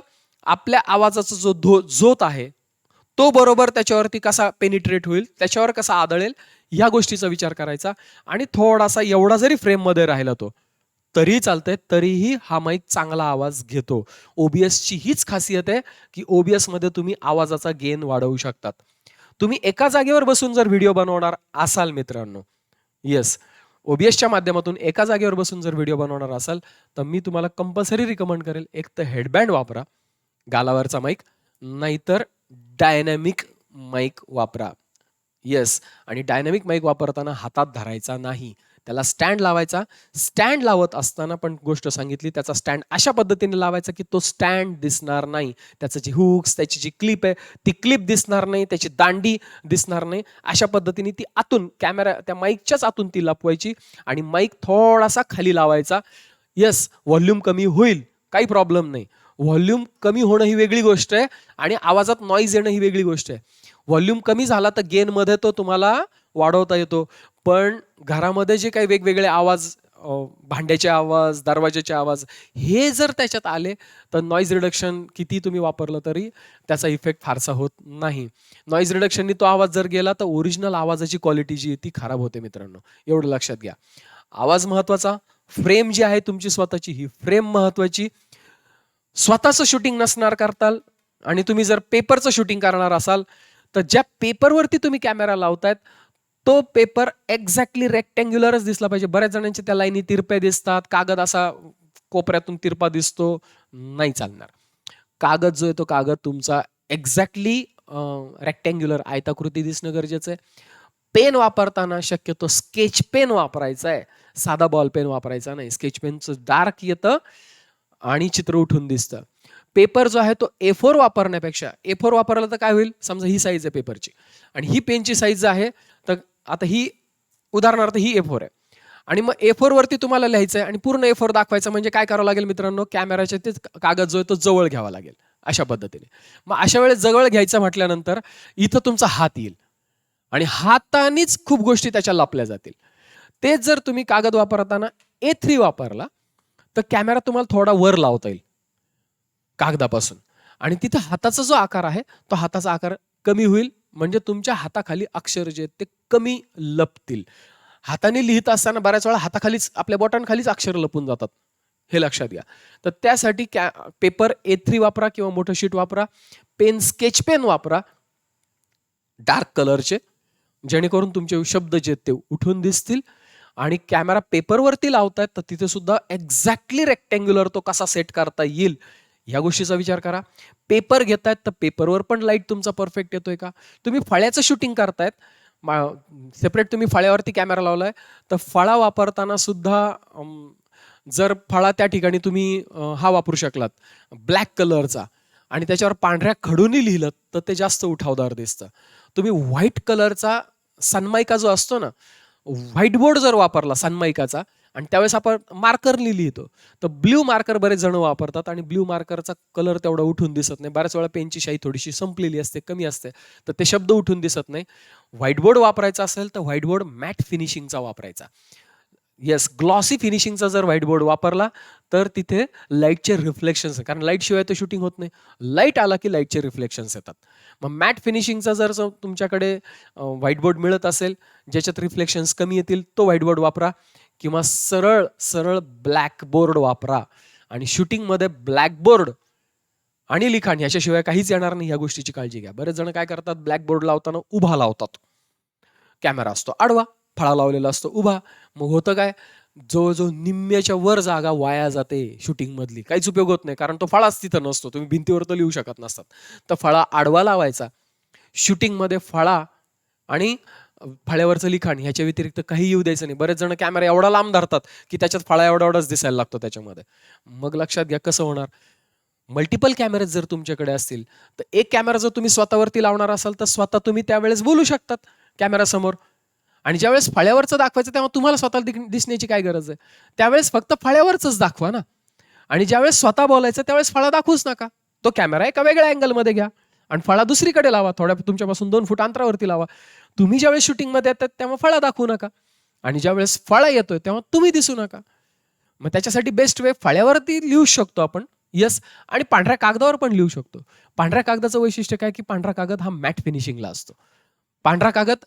S1: आपल्या आवाजाचा जो झोत आहे तो बरोबर त्याच्यावरती कसा पेनिट्रेट होईल, त्याच्यावर कसा आदळेल, या गोष्टीचा विचार करायचा. आणि थोडासा एवढा जरी फ्रेम मध्ये राहिला तो तरी चालतंय, तरीही हा माईक चांगला आवाज घेतो. ओबीएसची हीच खासियत आहे की ओबीएस मध्ये तुम्ही आवाजाचा गेन वाढवू शकतात. तुम्ही एका जागेवर बसून जर व्हिडिओ बनवणार असाल मित्रांनो, येस, ओबीएसच्या माध्यमातून एका जागेवर बसून जर व्हिडिओ बनवणार असाल, तर मी तुम्हाला कंपल्सरी रिकमेंड करेल, एक तर हेडबँड वापरा, गालावरचा माईक, नाहीतर डायनॅमिक माईक वापरा. येस, आणि डायनॅमिक माईक वापरताना हातात धरायचा नाही, त्याला स्टँड लावायचा. स्टँड लावत असताना पण गोष्ट सांगितली, त्याचा स्टँड अशा पद्धतीने लावायचा की तो स्टँड दिसणार नाही. त्याचं जे हुक्स, त्याची जी क्लिप आहे ती क्लिप दिसणार नाही, त्याची दांडी दिसणार नाही. अशा पद्धतीने ती आतून कॅमेरा त्या माईकच्याच आतून ती लपवायची आणि माईक थोडासा खाली लावायचा. येस, व्हॉल्यूम कमी होईल, काही प्रॉब्लेम नाही. व्हॉल्यूम कमी होणं ही वेगळी गोष्ट आहे आणि आवाजात नॉईज येणं ही वेगळी गोष्ट आहे. व्हॉल्यूम कमी झाला तर गेनमध्ये तो तुम्हाला वाढवता येतो, पण घरामध्ये जे काही वेगवेगळे आवाज, भांड्याचे आवाज, दरवाजाचे आवाज, हे जर त्याच्यात आले तर नॉईज रिडक्शन किती तुम्ही वापरलं तरी त्याचा इफेक्ट फारसा होत नाही. नॉईज रिडक्शननी तो आवाज जर गेला तर ओरिजिनल आवाजाची क्वालिटी जी आहे ती खराब होते मित्रांनो, एवढं लक्षात घ्या. आवाज महत्वाचा, फ्रेम जी आहे तुमची स्वतःची, ही फ्रेम महत्वाची. स्वतःचं शूटिंग नसणार करताल आणि तुम्ही जर पेपरचं शूटिंग करणार असाल, तर ज्या पेपरवरती तुम्ही कॅमेरा लावतायत तो पेपर एक्झॅक्टली रेक्टँग्युलरच दिसला पाहिजे. बऱ्याच जणांचे त्या लाईनी तिरप्या दिसतात, कागद असा कोपऱ्यातून तिरपा दिसतो, नाही चालणार. कागद जो आहे तो कागद तुमचा एक्झॅक्टली रेक्टँग्युलर आयताकृती दिसणं गरजेचं आहे. पेन वापरताना शक्यतो स्केच पेन वापरायचा आहे, साधा बॉल पेन वापरायचा नाही. स्केच पेनचं डार्क येतं आणि चित्र उठून दिसतं. पेपर जो आहे तो A4 वापरण्यापेक्षा, A4 वापरला तर काय होईल, समजा ही साईज आहे पेपरची आणि ही पेनची साईज आहे, तर आता ही उदाहरणार्थ ही A4 आहे आणि मग A4 वरती तुम्हाला लिहायचं आहे आणि पूर्ण A4 दाखवायचं, म्हणजे काय करावं लागेल मित्रांनो, कॅमेराच्या ते कागद जो आहे तो जवळ घ्यावा लागेल अशा पद्धतीने. मग अशा वेळेस जवळ घ्यायचं म्हटल्यानंतर इथं तुमचा हात येईल आणि हातानेच खूप गोष्टी त्याच्या लपल्या जातील. तेच जर तुम्ही कागद वापरताना A3 वापरला तर कॅमेरा तुम्हाला थोडा वर लावता येईल कागदापासून आणि तिथं हाताचा जो आकार आहे तो हाताचा आकार कमी होईल, म्हणजे तुमच्या हाताखाली अक्षर जे आहेत ते कमी लपतील. हाताने लिहित असताना बऱ्याच वेळा हाताखालीच, आपल्या बोटांखालीच अक्षर लपून जातात, हे लक्षात घ्या. तर त्यासाठी पेपर A3 वापरा किंवा मोठं शीट वापरा. पेन स्केच पेन वापरा डार्क कलरचे, जेणेकरून तुमचे शब्द जे आहेत ते उठून दिसतील. आणि कॅमेरा पेपरवरती लावतायत तर तिथे सुद्धा एक्झॅक्टली रेक्टँग्युलर तो कसा सेट करता येईल या गोष्टीचा विचार करा. पेपर घेतायत तर पेपरवर पण लाईट तुमचा परफेक्ट येतोय का. तुम्ही फळ्याचं शूटिंग करतायत, सेपरेट तुम्ही फळ्यावरती कॅमेरा लावलाय, तर फळा वापरताना सुद्धा जर फळा त्या ठिकाणी तुम्ही हा वापरू शकलात ब्लॅक कलरचा आणि त्याच्यावर पांढऱ्या खडूनी लिहिलं तर ते जास्त उठावदार दिसतं. तुम्ही व्हाईट कलरचा सनमायका जो असतो ना, व्हाईट बोर्ड जर वापरला सनमायकाचा आणि त्यावेळेस आपण मार्करनी लिहितो, तर ब्ल्यू मार्कर बरेच जण वापरतात आणि ब्ल्यू मार्करचा कलर तेवढा उठून दिसत नाही. बऱ्याच वेळा पेनची शाई थोडीशी संपलेली असते, कमी असते, तर ते शब्द उठून दिसत नाही. व्हाईट बोर्ड वापरायचा असेल तर व्हाईट बोर्ड मॅट फिनिशिंगचा वापरायचा. येस, ग्लॉसी फिनिशिंगचा जर व्हाईट बोर्ड वापरला तर तिथे लाईटचे रिफ्लेक्शन्स, कारण लाईट शिवाय तर शूटिंग होत नाही, लाईट आला की लाईटचे रिफ्लेक्शन्स येतात. मग मॅट फिनिशिंगचा जर तुमच्याकडे व्हाईट बोर्ड मिळत असेल ज्याच्यात रिफ्लेक्शन्स कमी येतील, तो व्हाईट बोर्ड वापरा किंवा सरळ सरळ ब्लॅक बोर्ड वापरा. आणि शूटिंगमध्ये ब्लॅक बोर्ड आणि लिखाण ह्याच्याशिवाय काहीच येणार नाही, या गोष्टीची काळजी घ्या. बरेच जण काय करतात, ब्लॅक बोर्ड लावताना उभा लावतात, कॅमेरा असतो आडवा, फळा लावलेला असतो उभा. मग होतं काय, जवळजवळ निम्म्याच्या वर जागा वाया जाते शूटिंग मधली, काहीच उपयोग होत नाही, कारण तो फळाच तिथं नसतो, तुम्ही भिंतीवर तर लिहू शकत नसतात. तर फळा आडवा लावायचा शूटिंग मध्ये, फळा आणि फळ्यावरचं लिखाण ह्याच्या व्यतिरिक्त काही येऊ द्यायचं नाही. बरेच जण कॅमेरा एवढा लांब धरतात की त्याच्यात फळा एवढाच दिसायला लागतो त्याच्यामध्ये. मग लक्षात घ्या कसं होणार. मल्टिपल कॅमेरे जर तुमच्याकडे असतील तर एक कॅमेरा जर तुम्ही स्वतःवरती लावणार असाल तर स्वतः तुम्ही त्यावेळेस बोलू शकतात कॅमेरासमोर, आणि ज्यावेळेस फळ्यावरचं दाखवायचं तेव्हा तुम्हाला स्वतःला दिसण्याची काय गरज आहे. त्यावेळेस फक्त फळ्यावरच दाखवा ना, आणि ज्यावेळेस स्वतः बोलायचं त्यावेळेस फळा दाखवूच नका. तो कॅमेरा एका वेगळ्या अँगलमध्ये घ्या आणि फळा दुसरीकडे लावा, थोड्या तुमच्यापासून 2 फूट अंतरावरती लावा. तुम्ही ज्यावेळेस शूटिंगमध्ये येतात तेव्हा फळा दाखवू नका आणि ज्यावेळेस फळा येतोय तेव्हा तुम्ही दिसू नका. मग त्याच्यासाठी बेस्ट वे फळ्यावरती लिहू शकतो आपण, येस, आणि पांढऱ्या कागदावर पण लिहू शकतो. पांढऱ्या कागदाचं वैशिष्ट्य काय की पांढरा कागद हा मॅट फिनिशिंगला असतो. पांढरा कागद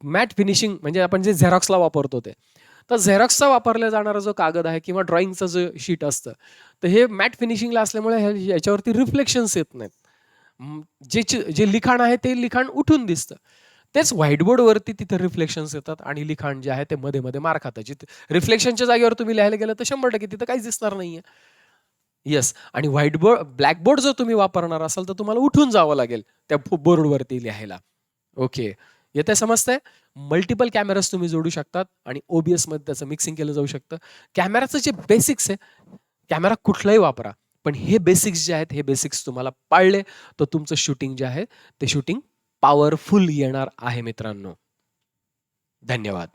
S1: मॅट फिनिशिंग म्हणजे आपण जे झेरॉक्सला वापरतो ते. तर झेरॉक्सचा वापरला जाणारा जो कागद आहे किंवा ड्रॉइंगचं जे शीट असतं, तर हे मॅट फिनिशिंगला असल्यामुळे याच्यावरती रिफ्लेक्शन्स येत नाहीत. जे लिखाण आहे ते लिखाण उठून दिसतं. तेच व्हाईटबोर्डवरती तिथे रिफ्लेक्शन्स येतात आणि लिखाण जे आहे ते मध्ये मार खातं. रिफ्लेक्शनच्या जागेवर तुम्ही लिहायला गेलं तर 100% तिथं काहीच दिसणार नाहीये. येस, आणि ब्लॅकबोर्ड जर तुम्ही वापरणार असाल तर तुम्हाला उठून जावं लागेल त्या बोर्डवरती लिहायला. ओके. येतंय समजतंय? मल्टिपल कॅमेराज तुम्ही जोडू शकतात आणि OBS मध्ये त्याचं मिक्सिंग केलं जाऊ शकतं. कॅमेराचं जे बेसिक्स आहे, कॅमेरा कुठलाही वापरा. पण हे बेसिक्स जे आहेत, हे बेसिक्स तुम्हाला पाळले, तर तुमचं शूटिंग जे आहे, ते शूटिंग पॉवरफुल येणार आहे मित्रांनो. धन्यवाद.